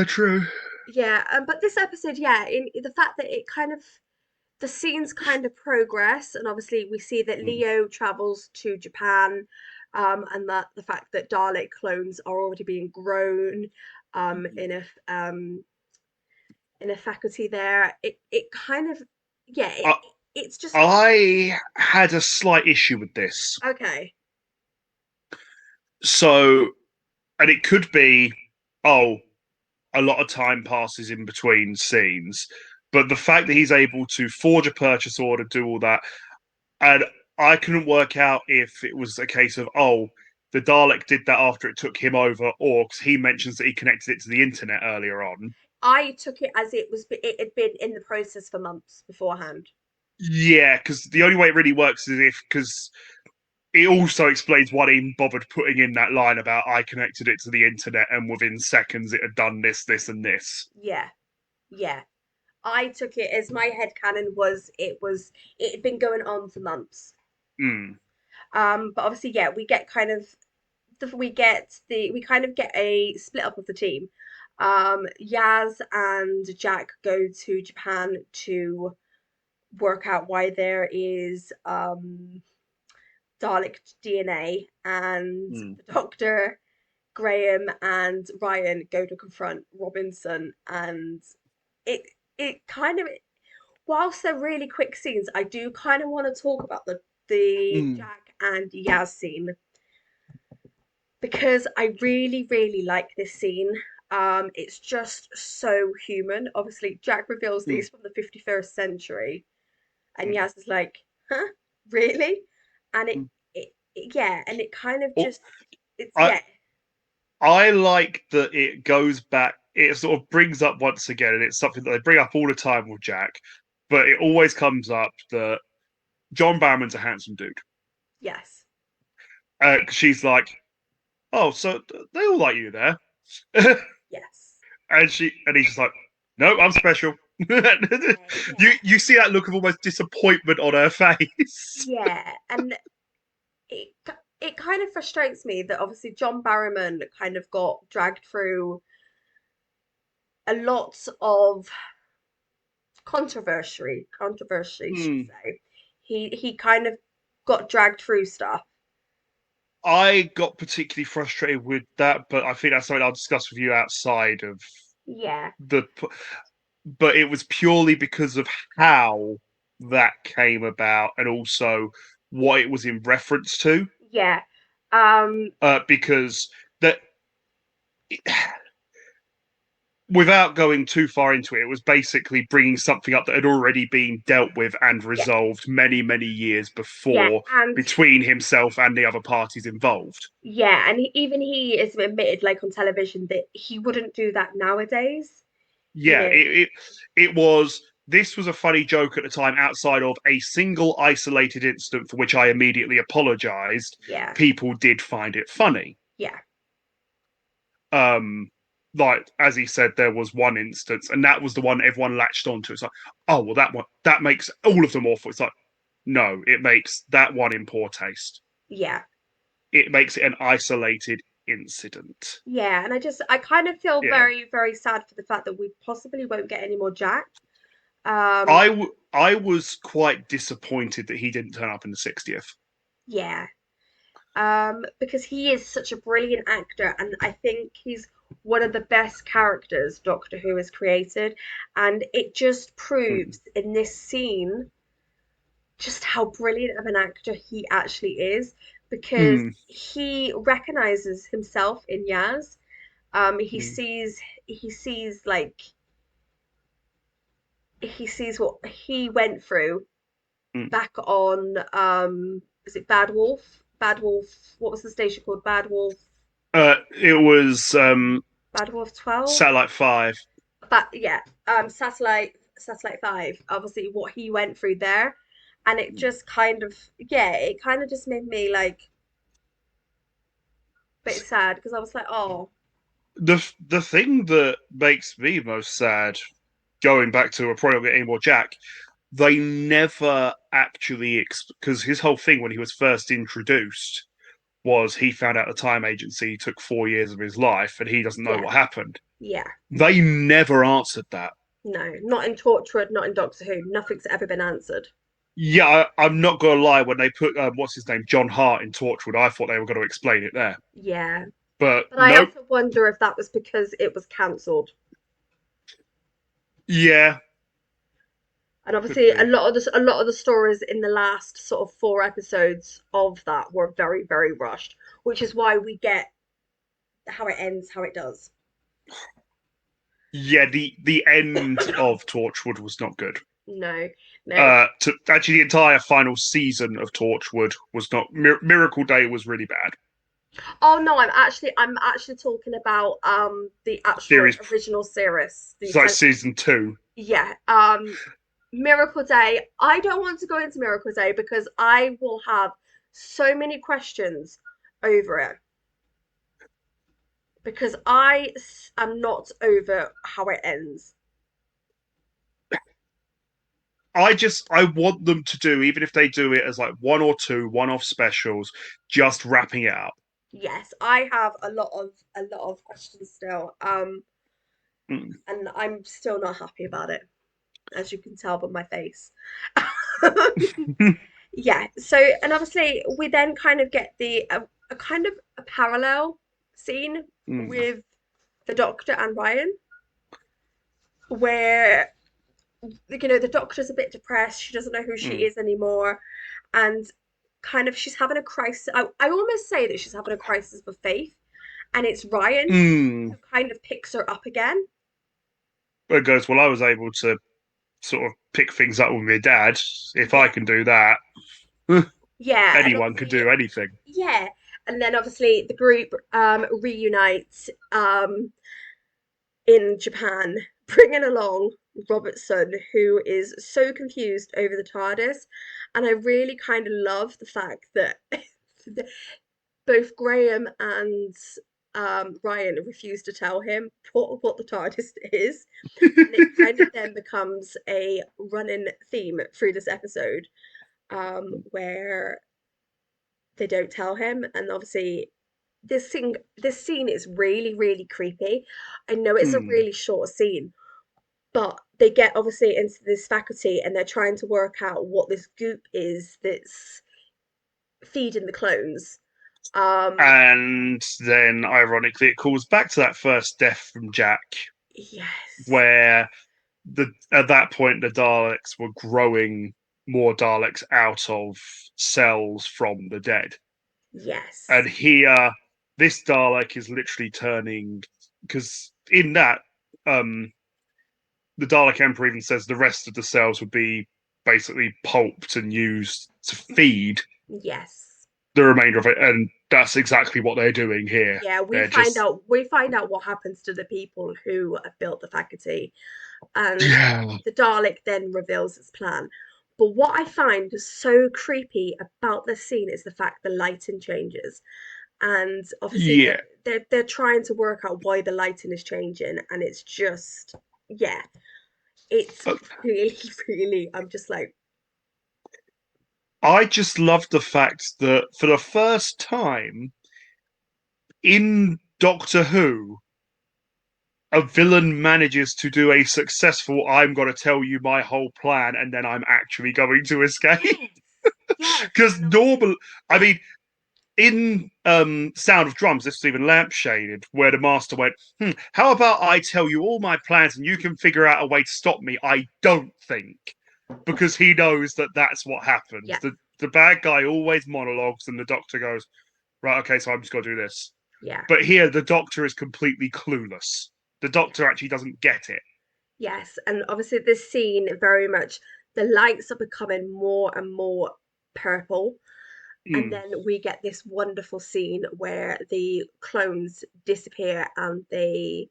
true. Yeah, but this episode, yeah, in the fact that it kind of the scenes kind of progress, and obviously we see that Mm, Leo travels to Japan, and that the fact that Dalek clones are already being grown, mm. in a faculty there. It kind of yeah, I, it's just I had a slight issue with this. okay. So, and it could be, oh, a lot of time passes in between scenes, but the fact that he's able to forge a purchase order, do all that, and I couldn't work out if it was a case of, oh, the Dalek did that after it took him over, or because he mentions that he connected it to the internet earlier on. I took it as it had been in the process for months beforehand. Yeah, because the only way it really works is if, because it also explains why they even bothered putting in that line about I connected it to the internet and within seconds it had done this, this, and this. Yeah, yeah. I took it as my head canon was it had been going on for months. Mm, But obviously, yeah, we get kind of we kind of get a split up of the team. Yaz and Jack go to Japan to work out why there is Dalek DNA, and mm. the Doctor, Graham, and Ryan go to confront Robinson, and it it kind of whilst they're really quick scenes, I do kind of want to talk about the Mm. Jack and Yaz scene because I really, really like this scene. It's just so human. Obviously, Jack reveals that Mm. he's from the 51st century, and Mm. Yaz is like, "Huh, really?" And Mm. yeah, and it kind of Oh, just, it's I yeah, I like that it goes back. It sort of brings up once again, and it's something that they bring up all the time with Jack. But it always comes up that John Barrowman's a handsome dude. yes, She's like, "Oh, so they all like you there," yes, and he's just like, "No, I'm special." yeah, You see that look of almost disappointment on her face. yeah, and it it kind of frustrates me that obviously John Barrowman kind of got dragged through a lot of controversy, should Hmm. say. He kind of got dragged through stuff. I got particularly frustrated with that, but I think that's something I'll discuss with you outside of Yeah, the. But it was purely because of how that came about, and also what it was in reference to. yeah, um, Because that, without going too far into it, it was basically bringing something up that had already been dealt with and yeah, resolved many, many years yeah, before and between himself and the other parties involved. yeah, and even he is admitted, like on television, that he wouldn't do that nowadays. You Yeah, know, it was. This was a funny joke at the time, outside of a single isolated incident for which I immediately apologized. yeah, People did find it funny. yeah, Um, like as he said, there was one instance, and that was the one everyone latched onto. It's like, oh well, that one that makes all of them awful. It's like, no, it makes that one in poor taste. yeah, It makes it an isolated incident. yeah. And I kind of feel Yeah, very, very sad for the fact that we possibly won't get any more Jack. Um, I was quite disappointed that he didn't turn up in the 60th. yeah, because he is such a brilliant actor, and I think he's one of the best characters Doctor Who has created, and it just Mm. proves in this scene just how brilliant of an actor he actually is because Mm. he recognizes himself in Yaz, He mm, sees he sees like he sees what he went through mm. back on is it Bad Wolf? Bad Wolf, what was the station called? Bad Wolf, It was Bad Wolf 12? Satellite 5. But yeah, Satellite 5, obviously what he went through there. And it just kind of, yeah, it kind of just made me like a bit sad because I was like, oh, The thing that makes me most sad, going back to a probably not get any more Jack, they never actually because his whole thing when he was first introduced was he found out the time agency took 4 years of his life and he doesn't know yeah, what happened. yeah. They never answered that. No, not in Torchwood, not in Doctor Who. Nothing's ever been answered. Yeah, I'm not gonna lie. When they put what's his name, John Hart in Torchwood, I thought they were going to explain it there, Yeah. but But I nope. also wonder if that was because it was cancelled. Yeah, And could obviously be. a lot of the stories in the last sort of 4 episodes of that were very, very rushed, which is why we get how it ends, how it does. Yeah, the end of Torchwood was not good. No, no. Actually, the entire final season of Torchwood was not. Miracle Day was really bad. Oh no, I'm actually talking about the actual Series, original series. The it's like season two. yeah, Miracle Day. I don't want to go into Miracle Day because I will have so many questions over it because am not over how it ends. I want them to do, even if they do it as like one or two one-off specials, just wrapping it up. Yes, I have a lot of questions still. Mm. And I'm still not happy about it, as you can tell by my face. Yeah, so and obviously we then kind of get a kind of a parallel scene Mm. with the Doctor and Ryan, where the Doctor's a bit depressed. She doesn't know who she Mm. is anymore, and kind of she's having a crisis. I almost say that she's having a crisis of faith, and it's Ryan Mm. who kind of picks her up again. It goes, well, I was able to sort of pick things up with my dad. If I Yeah, can do that, yeah, and anyone can obviously, do anything. yeah, and then obviously the group reunites in Japan, bringing along Robertson, who is so confused over the TARDIS. And I really kind of love the fact that both Graham and Ryan refuse to tell him what the TARDIS is. And it kind of then becomes a running theme through this episode where they don't tell him. And obviously, this scene is really, really creepy. I know it's a Mm. really short scene, but they get obviously into this faculty and they're trying to work out what this goop is that's feeding the clones. Um, And then, ironically, it calls back to that first death from Jack, yes, where the at that point the Daleks were growing more Daleks out of cells from the dead, and yes, here this Dalek is literally turning because in that um the Dalek Emperor even says the rest of the cells would be basically pulped and used to feed yes. the remainder of it, and that's exactly what they're doing here. Yeah, They're just we find out what happens to the people who have built the faculty, and yeah, the Dalek then reveals its plan. But what I find so creepy about this scene is the fact the lighting changes. And obviously yeah. they're trying to work out why the lighting is changing, and it's just yeah, it's really, really I'm just like, I just love the fact that for the first time in Doctor Who, a villain manages to do a successful I'm going to tell you my whole plan and then I'm actually going to escape. yes, yes. Because And obviously, normal, I mean, in Sound of Drums, this was even lampshaded, where the master went, how about I tell you all my plans and you can figure out a way to stop me? I don't think. Because he knows that that's what happens. yeah, The bad guy always monologues and the doctor goes, right, okay, so I'm just going to do this. Yeah. But here, the Doctor is completely clueless. The Doctor actually doesn't get it. Yes, and obviously this scene very much the lights are becoming more and more purple, and Mm. then we get this wonderful scene where the clones disappear and they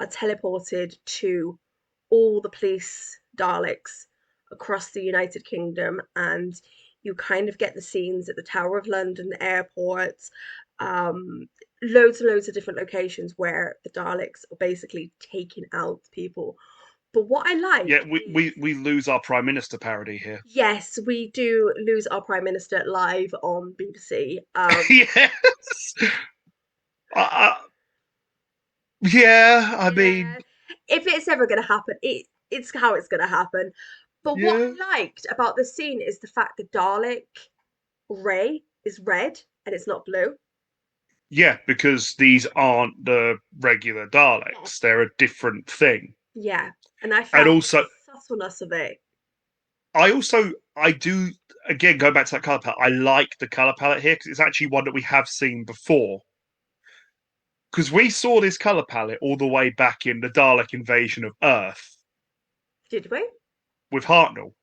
are teleported to all the police Daleks across the United Kingdom, and you kind of get the scenes at the Tower of London, the airports, um, loads and loads of different locations where the Daleks are basically taking out people. But what I Yeah, like is, we lose our Prime Minister parody here. yes, we do lose our Prime Minister live on BBC. Yes. I, yeah, I mean, Yeah, if it's ever going to happen, it's how it's going to happen. But what yeah. I liked about the scene is the fact that Dalek Ray is red and it's not blue. Yeah, because these aren't the regular Yes. Daleks. They're a different thing. Yeah, and I And found the also, subtleness of it. I do, again, go back to that colour palette. I like the colour palette here because it's actually one that we have seen before. Because we saw this colour palette all the way back in the Dalek invasion of Earth Did we? with Hartnell.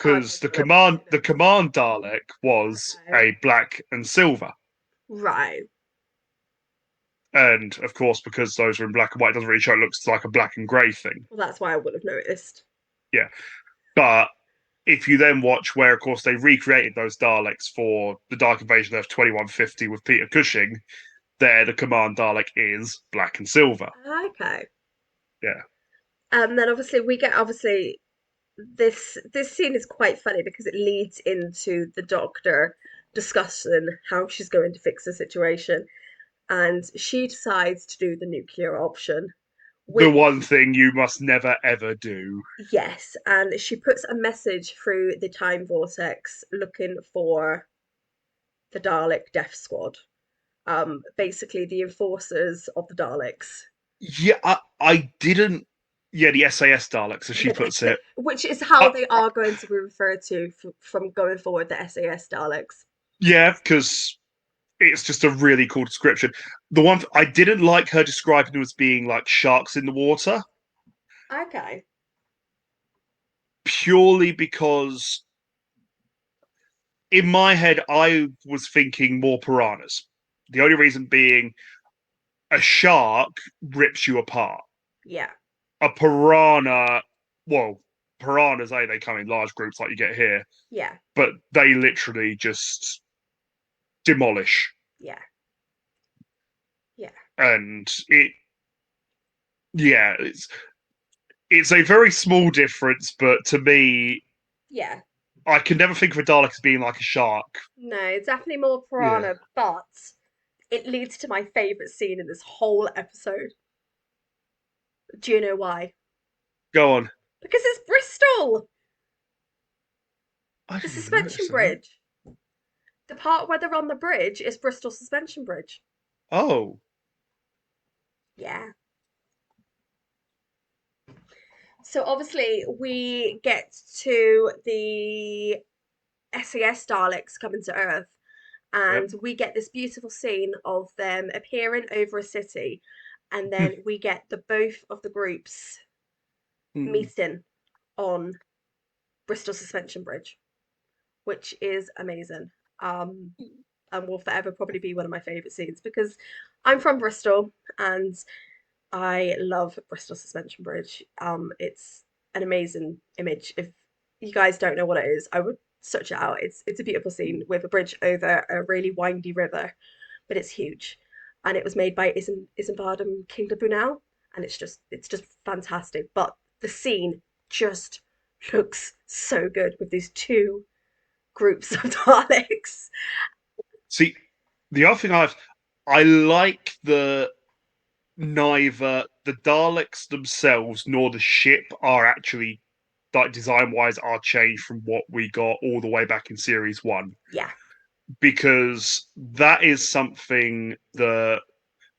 Oh, I Because don't remember seeing the it. command Dalek was Okay. a black and silver. Right. And of course, because those are in black and white, it doesn't really show. It looks like a black and grey thing. Well, that's why I would have noticed. Yeah. But if you then watch where, of course, they recreated those Daleks for the Dark Invasion of 2150 with Peter Cushing, there the command Dalek is black and silver. Okay. Yeah. And then obviously we get obviously this scene is quite funny because it leads into the Doctor discussing how she's going to fix the situation, and she decides to do the nuclear option, The which, one thing you must never ever do. yes, and she puts a message through the time vortex looking for the Dalek Death Squad, basically the enforcers of the Daleks. Yeah, I didn't. Yeah, the SAS Daleks, as she puts it. Which is how Uh, they uh, are going to be referred to from going forward, the SAS Daleks. yeah, because it's just a really cool description. The one I didn't like her describing them as being like sharks in the water, Okay. purely because in my head I was thinking more piranhas. The only reason being a shark rips you apart. Yeah. A piranha, well, piranhas, they come in large groups like you get here, Yeah. but they literally just demolish. Yeah. Yeah. And yeah, it's a very small difference, but to me, Yeah. I can never think of a Dalek as being like a shark. No, it's definitely more Yeah. piranha, but it leads to my favourite scene in this whole episode. Do you know why? Go on. Because it's Bristol, I the didn't even suspension notice that. bridge. The part where they're on the bridge is Bristol Suspension Bridge. Oh. Yeah. So obviously we get to the SAS Daleks coming to Earth, Yep. and we get this beautiful scene of them appearing over a city, and then we get the both of the groups Hmm. meeting on Bristol Suspension Bridge, which is amazing. Um, and will forever probably be one of my favourite scenes because I'm from Bristol and I love Bristol Suspension Bridge. It's an amazing image. If you guys don't know what it is, I would search it out. It's a beautiful scene with a bridge over a really windy river, but it's huge, and it was made by Isambard and Kingdom Brunel, and it's just fantastic. But the scene just looks so good with these two groups of Daleks. See, the other thing I like the neither the Daleks themselves nor the ship are actually like design wise are changed from what we got all the way back in series one Yeah, because that is something that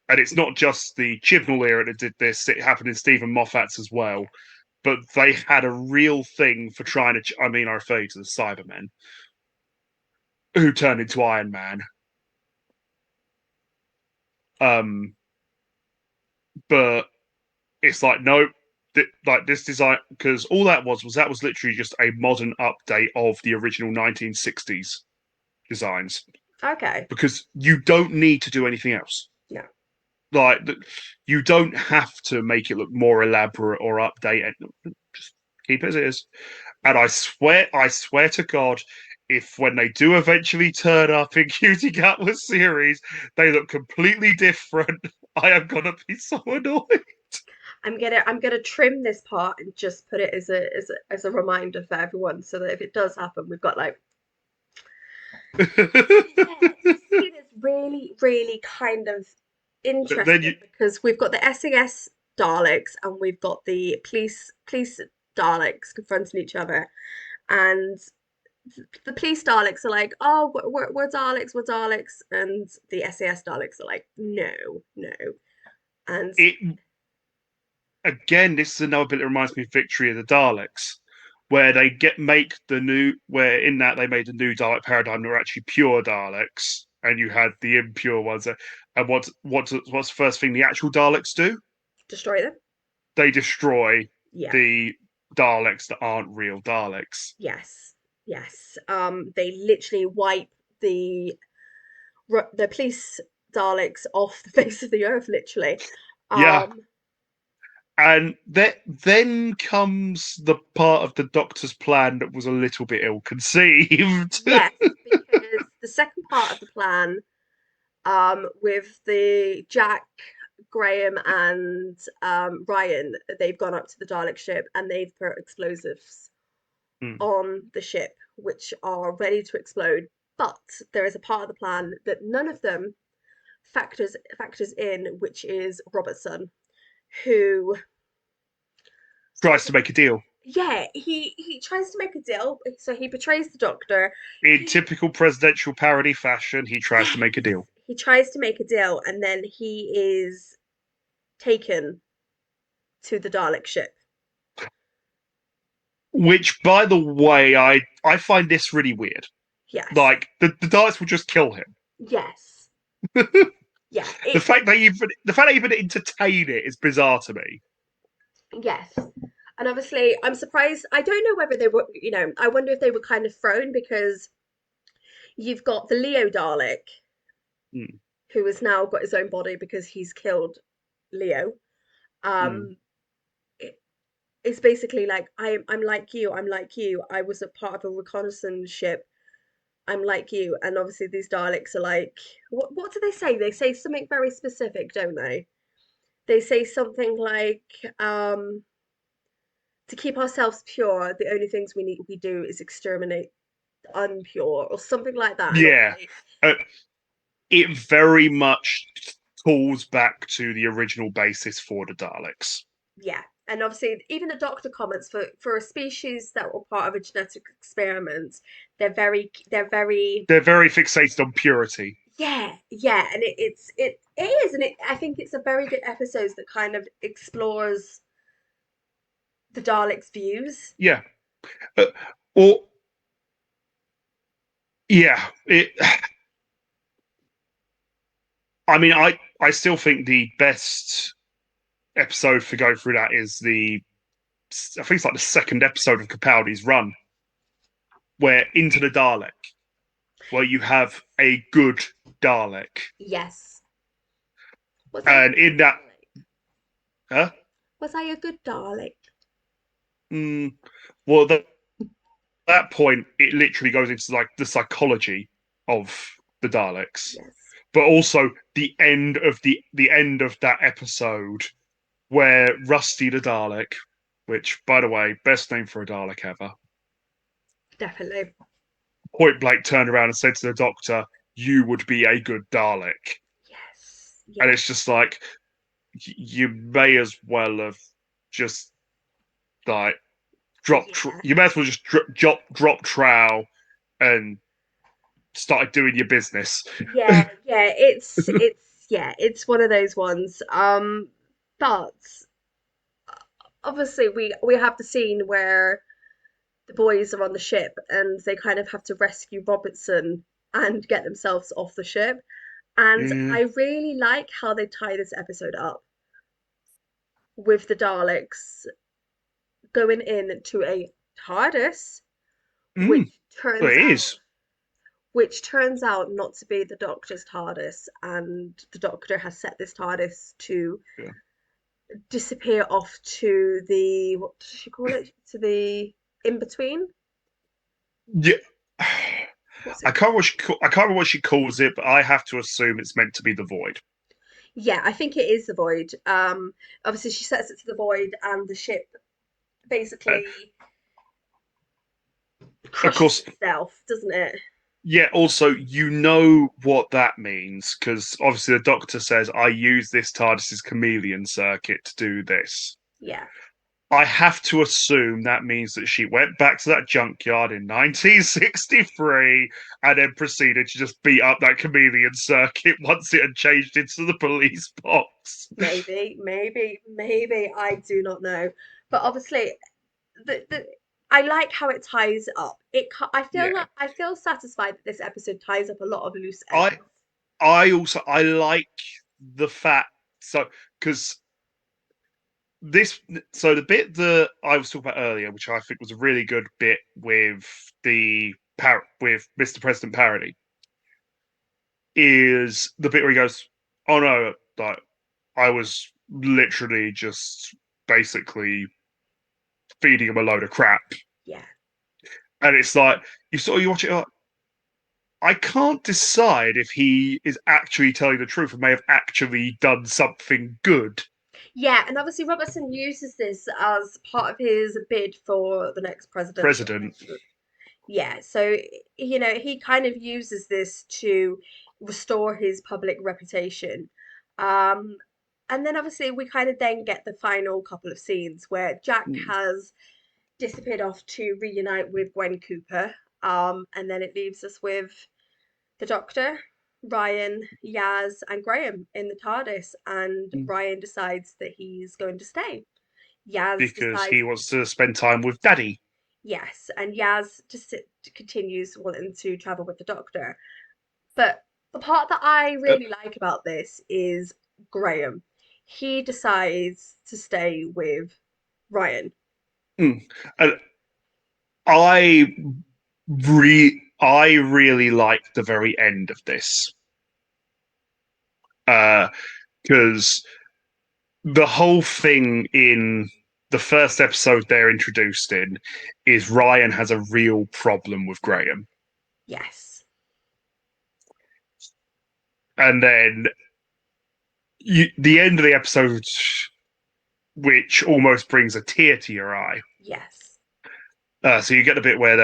and it's not just the Chibnall era that did this, it happened in Stephen Moffat's as well. yeah, But they had a real thing for trying to. I mean, I refer you to the Cybermen who turned into Iron Man. Um, but it's like no, like this design because all that was literally just a modern update of the original 1960s designs Okay. because you don't need to do anything else. No. Like you don't have to make it look more elaborate or update it. Just keep it as it is. And Yeah. I swear to God, if when they do eventually turn up in Cutie Gatwas series, they look completely different, I am gonna be so annoyed. I'm gonna trim this part and just put it as a reminder for everyone, so that if it does happen, we've got like. Yeah, this scene is really, really kind of then you, interesting because we've got the SAS Daleks and we've got the police Daleks confronting each other, and the police Daleks are like, "Oh, we're Daleks, we're Daleks," and the SAS Daleks are like, "No, no," and it again, this is another bit that reminds me of Victory of the Daleks, where they get make the new where in that they made the new Dalek paradigm that were actually pure Daleks, and you had the impure ones. And what's the first thing the actual Daleks do? destroy them. They destroy Yeah. the Daleks that aren't real Daleks. Yes, yes. They literally wipe the the police Daleks off the face of the earth, literally. Yeah, Um, and then comes the part of the Doctor's plan that was a little bit ill conceived. yes, because the second part of the plan, with the Jack, Graham, and Ryan, they've gone up to the Dalek ship and they've put explosives Hmm. on the ship, which are ready to explode. But there is a part of the plan that none of them factors in, which is Robertson, who Tries to make a deal. yeah, he tries to make a deal, so he betrays the Doctor. In He typical presidential parody fashion, he tries to Yes, make a deal. he tries to make a deal, and then he is taken to the Dalek ship. Which, by the way, I find this really weird. Yes, Like the Daleks will just kill him. yes, yeah, The fact they even entertain it is bizarre to me. yes. And obviously, I'm surprised. I don't know whether they were, I wonder if they were kind of thrown because you've got the Leo Dalek, Mm, who has now got his own body because he's killed Leo. mm. Um, it's basically like I'm like you, I'm like you. I was a part of a reconnaissance ship. I'm like you. And obviously these Daleks are like, what do they say? They say something very specific, don't they? They say something like, um, to keep ourselves pure, the only things we do is exterminate the unpure or something like that. And Yeah, obviously, uh, it very much calls back to the original basis for the Daleks. yeah. And obviously, even the Doctor comments for a species that were part of a genetic experiment, they're very They're very fixated on purity. yeah, yeah, and it is, and I think it's a very good episode that kind of explores the Daleks' views. Yeah, uh, or yeah, it. I mean, I still think the best episode for go through that is I think it's like the second episode of Capaldi's run, where Into the Dalek, where you have a good Dalek, Yes. Was I a and good in that, Dalek? huh? Was I a good Dalek? Mm, well, that point, it literally goes into like the psychology of the Daleks, Yes. but also the end of that episode where Rusty the Dalek, which by the way, best name for a Dalek ever, Definitely. point blank turned around and said to the Doctor, "You would be a good Dalek," Yes. and Yes. it's just like you may as well have just like Yeah. you may as well just drop trowel and started doing your business. Yeah. Yeah. It's one of those ones. But obviously we have the scene where the boys are on the ship and they kind of have to rescue Robertson and get themselves off the ship. And Yeah. I really like how they tie this episode up with the Daleks going in to a TARDIS, Mm. which Well, turns it out is. not to be the Doctor's TARDIS, and the Doctor has set this TARDIS to Yeah. disappear off to the, what does she call it? To the in between. Yeah. What's I it can't called? I can't remember what she calls it, but I have to assume it's meant to be the void. Yeah, I think it is the void. Obviously she sets it to the void, and the ship Uh, basically of crushes course, itself, doesn't it? yeah. Also, you know what that means because obviously the Doctor says, "I use this TARDIS's chameleon circuit to do this." Yeah. I have to assume that means that she went back to that junkyard in 1963 and then proceeded to just beat up that chameleon circuit once it had changed into the police box. Maybe. I do not know. But obviously, the I like how it ties up. Yeah. I feel satisfied that this episode ties up a lot of loose ends. I I like the fact so because this so the bit that I was talking about earlier, which I think was a really good bit with with Mr. President parody, is the bit where he goes, "Oh no, like I was literally just basically feeding him a load of crap," Yeah. and it's like you watch it like I can't decide if he is actually telling the truth and may have actually done something good. Yeah, and obviously Robertson uses this as part of his bid for the next presidential President. election. Yeah, so he kind of uses this to restore his public reputation. Um, and then obviously we kind of then get the final couple of scenes where Jack Mm. has disappeared off to reunite with Gwen Cooper. And then it leaves us with the Doctor, Ryan, Yaz, and Graham in the TARDIS, and Ryan decides that he's going to stay. Yaz Because decides, he wants to spend time with Daddy. yes, and Yaz just continues wanting to travel with the Doctor. But the part that I Uh, really like about this is Graham. He decides to stay with Ryan. mm. And I really like the very end of this because the whole thing in the first episode they're introduced in is Ryan has a real problem with Graham, Yes, and then the end of the episode, which almost brings a tear to your eye. yes. So you get the bit where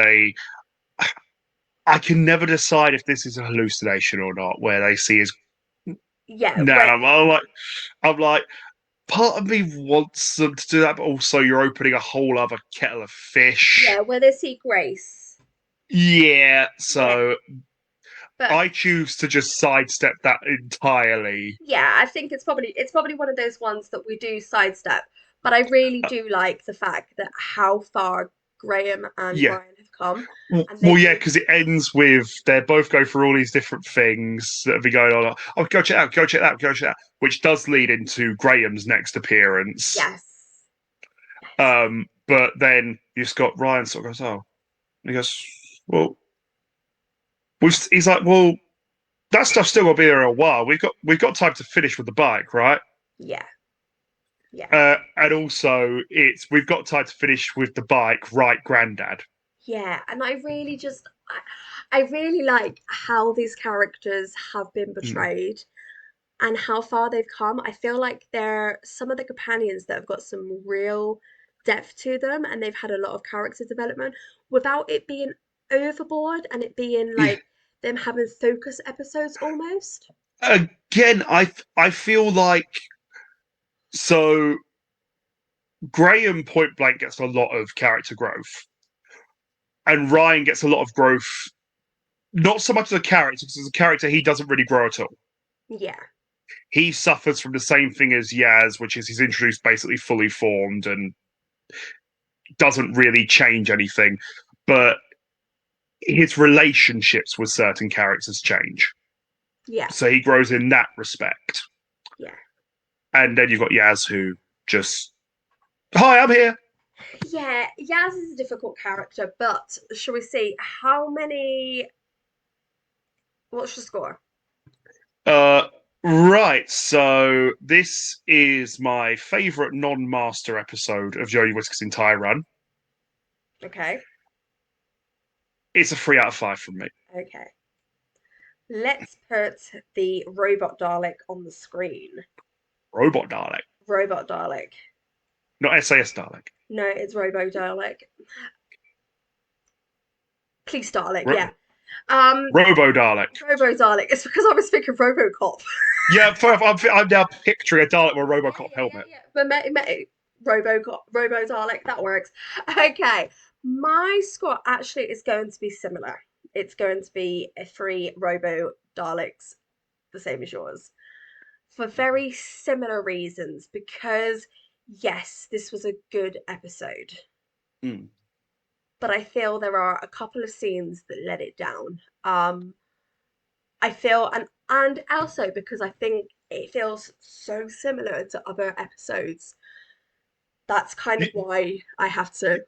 I can never decide if this is a hallucination or not, where they see his Yeah, nan. I'm like, part of me wants them to do that, but also you're opening a whole other kettle of fish. where they see Grace. Yeah, Yeah, so but I choose to just sidestep that entirely. yeah, I think it's probably one of those ones that we do sidestep. But I really Uh, do like the fact that how far Graham and yeah, Ryan have come, and well, they've yeah, made because it ends with they both go through all these different things that have been going on. Oh, go check it out, go check it out, go check it out, which does lead into Graham's next appearance. yes, yes, But then you just got Ryan sort of goes, oh, and he goes, well, he's like, well, that stuff's still got to be there a while. We've got time to finish with the bike, right? yeah, yeah. And also, it's we've got time to finish with the bike, right, Grandad? Yeah, and I really like how these characters have been Mm. portrayed and how far they've come. I feel like they're some of the companions that have got some real depth to them, and they've had a lot of character development without it being overboard and it being Yeah. like them having focus episodes almost. Again, I feel like so Graham point blank gets a lot of character growth, and Ryan gets a lot of growth. Not so much as a character, because as a character he doesn't really grow at all. Yeah, He suffers from the same thing as Yaz, which is he's introduced basically fully formed and doesn't really change anything. But his relationships with certain characters change. Yeah. So he grows in that respect. Yeah. And then you've got Yaz, who just, hi, I'm here. Yeah, Yaz is a difficult character, but shall we see how many? What's your score? Uh, right. So this is my favourite non-master episode of Jodie Whittaker's entire run. Okay. It's a 3 out of 5 from me. Okay. Let's put the robot Dalek on the screen. Robot Dalek, Robot Dalek. not SAS Dalek. No, it's Robo Dalek. Please Dalek, Ro- yeah. Um, Robo Dalek. Robo Dalek. It's because I was thinking RoboCop. Yeah, I'm now picturing a Dalek with a Yeah, RoboCop yeah, yeah, helmet. yeah. But RoboCop, Robo Dalek, that works. Okay, my score actually is going to be similar. It's going to be a three Robo Daleks, the same as yours, for very similar reasons. Because yes, this was a good episode, Mm. but I feel there are a couple of scenes that let it down. I feel, and also because I think it feels so similar to other episodes. That's kind of You, why I have to.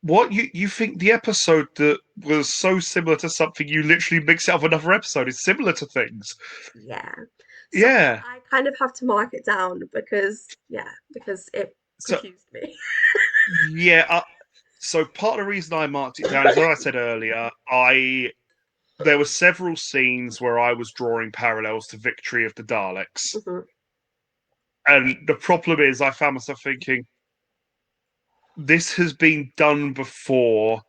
what you think the episode that was so similar to something you literally mix out of another episode is similar to things? Yeah. So Yeah. I kind of have to mark it down because, yeah, because it So confused me. yeah. So part of the reason I marked it down is, as I said earlier, I there were several scenes where I was drawing parallels to Victory of the Daleks, Mhm. and the problem is I found myself thinking this has been done before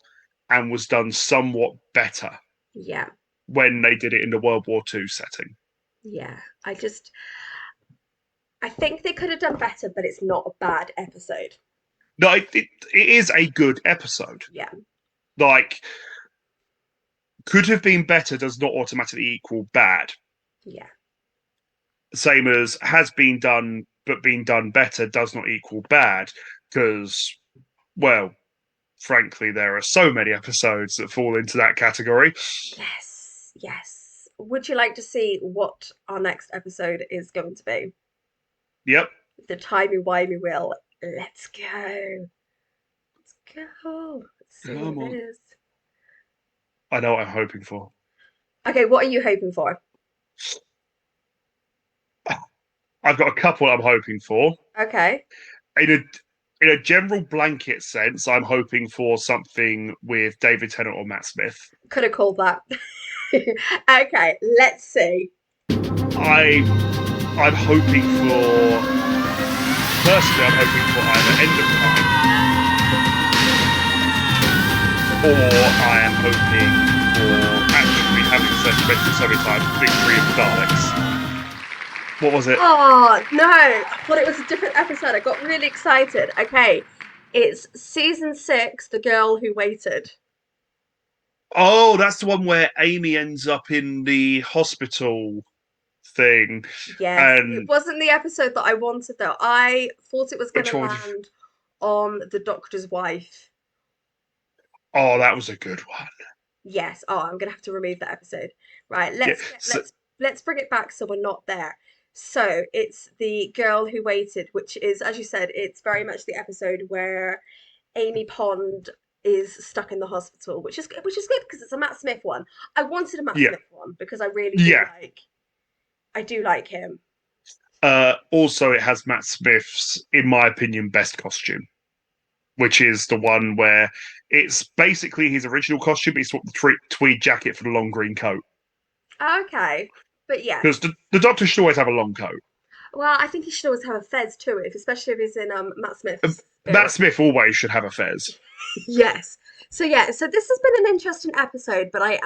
and was done somewhat better Yeah, when they did it in the World War II setting. yeah. I think they could have done better, but it's not a bad episode. No, it is a good episode. Yeah, Like, could have been better does not automatically equal bad. yeah, Same as has been done, but been done better does not equal bad. Because, well, frankly, there are so many episodes that fall into that category. yes, yes. Would you like to see what our next episode is going to be? Yep, The timey-wimey wheel. Let's go. Let's go. Let's see what come it on. is. I know what I'm hoping for. Okay, what are you hoping for? I've got a couple I'm hoping for. Okay. In a in a general blanket sense, I'm hoping for something with David Tennant or Matt Smith. Could have called that. Okay, let's see. I I'm hoping for personally, I'm hoping for either End of Time or I am hoping for actually having mentioned so many times Victory of the Daleks. What was it? Oh, no. I thought it was a different episode. I got really excited. Okay. It's season six, The Girl Who Waited. Oh, that's the one where Amy ends up in the hospital thing. Yes, it And wasn't the episode that I wanted though. I thought it was going which to one? land on The Doctor's Wife. Oh, that was a good one. Yes. Oh, I'm gonna have to remove that episode. Right, Yeah. So, let's bring it back so we're not there. So it's The Girl Who Waited, which is, as you said, it's very much the episode where Amy Pond is stuck in the hospital, which is good because it's a Matt Smith one. I wanted a Matt yeah, Smith one because yeah. I do like him. Also, it has Matt Smith's, in my opinion, best costume, which is the one where it's basically his original costume, but he's swapped the tweed jacket for the long green coat. Okay, but Because yes. the Doctor should always have a long coat. Well, I think he should always have a fez too, especially if he's in Matt Smith's Matt spirit. Smith always should have a fez. Yes. So yeah, so this has been an interesting episode, but I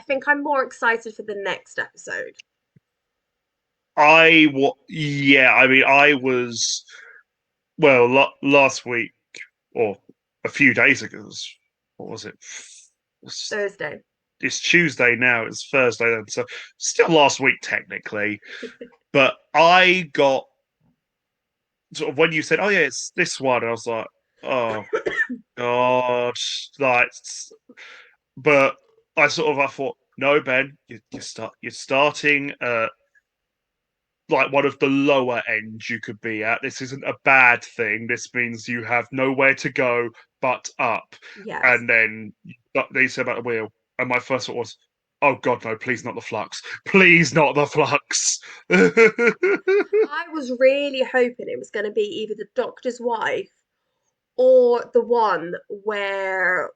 think I'm more excited for the next episode. Yeah, I mean, I was, well, last week, or a few days ago, what was it? Thursday. It's Tuesday now, it's Thursday then, so still last week technically. But I got sort of when you said, "Oh yeah, it's this one," I was like, "Oh God!" Like, but I thought No, Ben, you're starting like one of the lower ends you could be at. This isn't a bad thing. This means you have nowhere to go but up. Yes. And then they said about the wheel, and my first thought was, "Oh God, no! Please not the flux! Please not the flux!" I was really hoping it was going to be either the doctor's wife or the one where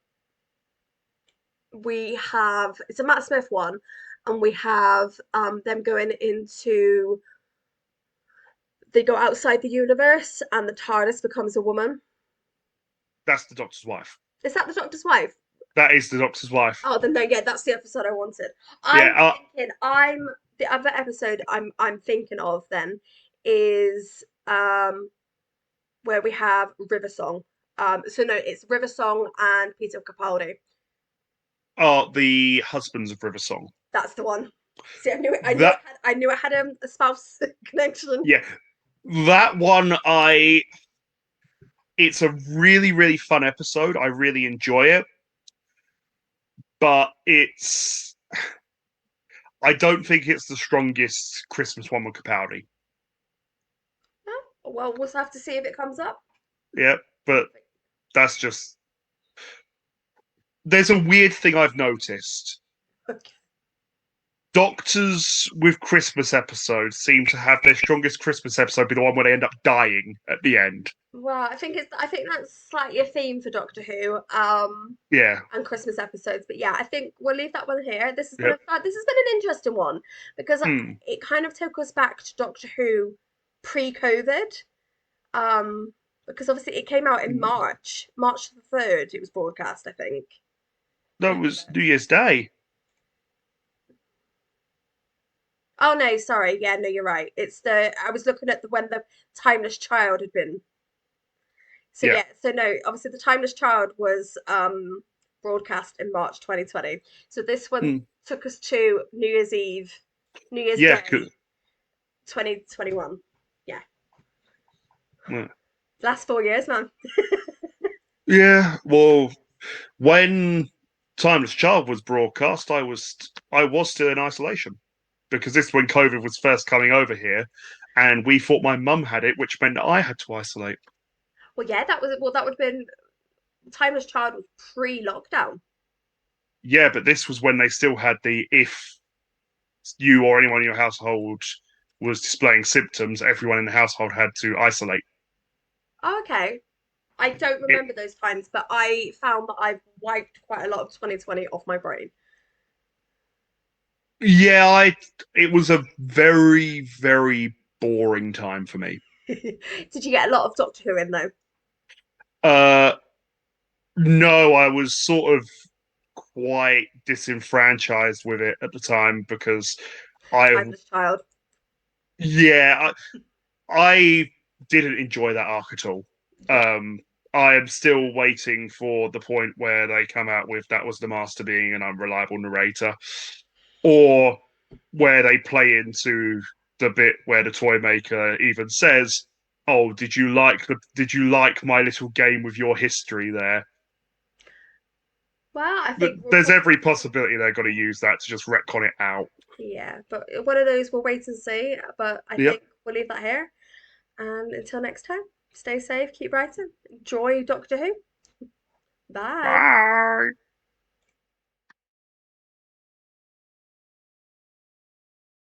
we have it's a Matt Smith one, and we have them going into they go outside the universe and the TARDIS becomes a woman. That's the Doctor's wife. Is that the doctor's wife? That is the Doctor's wife. Oh, then no, yeah, that's the episode I wanted. Yeah. I'm thinking I'm the other episode I'm thinking of then is where we have River Song. So no, it's River Song and Peter Capaldi. The husbands of River Song. That's the one. See, That I knew it had a spouse connection. yeah, that one I. It's a really really fun episode. I really enjoy it, but it's. I don't think it's the strongest Christmas one with Capaldi. Oh, well, we'll have to see if it comes up. Yeah, but that's just. There's a weird thing I've noticed. Okay. Doctors with Christmas episodes seem to have their strongest Christmas episode be the one where they end up dying at the end. Well, I think that's slightly a theme for Doctor Who, Yeah. and Christmas episodes. But yeah, I think we'll leave that one here. Yep. This has been an interesting one because Hmm. it kind of took us back to Doctor Who pre-COVID. Because obviously it came out in March the 3rd. It was broadcast, I think. That Let me was look. New Year's Day. Oh no, sorry. Yeah, no, you're right. It's the I was looking at the when the Timeless Child had been. So Yeah. yeah, so no, obviously the Timeless Child was broadcast in March 2020. So this one Hmm. took us to New Year's Eve, New Year's Yeah. Day 2021. Yeah. Yeah. Last 4 years, man. Yeah. Well, when Timeless Child was broadcast, I was still in isolation because this is when COVID was first coming over here, and we thought my mum had it, which meant that I had to isolate. Well, yeah, that would have been Timeless Child was pre-lockdown. Yeah, but this was when they still had the if you or anyone in your household was displaying symptoms, everyone in the household had to isolate. Oh, okay. I don't It, remember those times, but I found that I've wiped quite a lot of 2020 off my brain. yeah, it was a very, very boring time for me. Did you get a lot of Doctor Who in though? Uh, no, I was sort of quite disenfranchised with it at the time because I, Timeless Child. yeah, I didn't enjoy that arc at all. Yeah. Um, I am still waiting for the point where they come out with that was the master being an unreliable narrator, or where they play into the bit where the toy maker even says, "Oh, Did you like my little game with your history there?" Well, I But think we'll there's probably every possibility they're going to use that to just retcon it out. yeah, but one of those we'll wait and see. But I Yep. think we'll leave that here. And until next time, stay safe, keep writing, enjoy Doctor Who. Bye. Bye.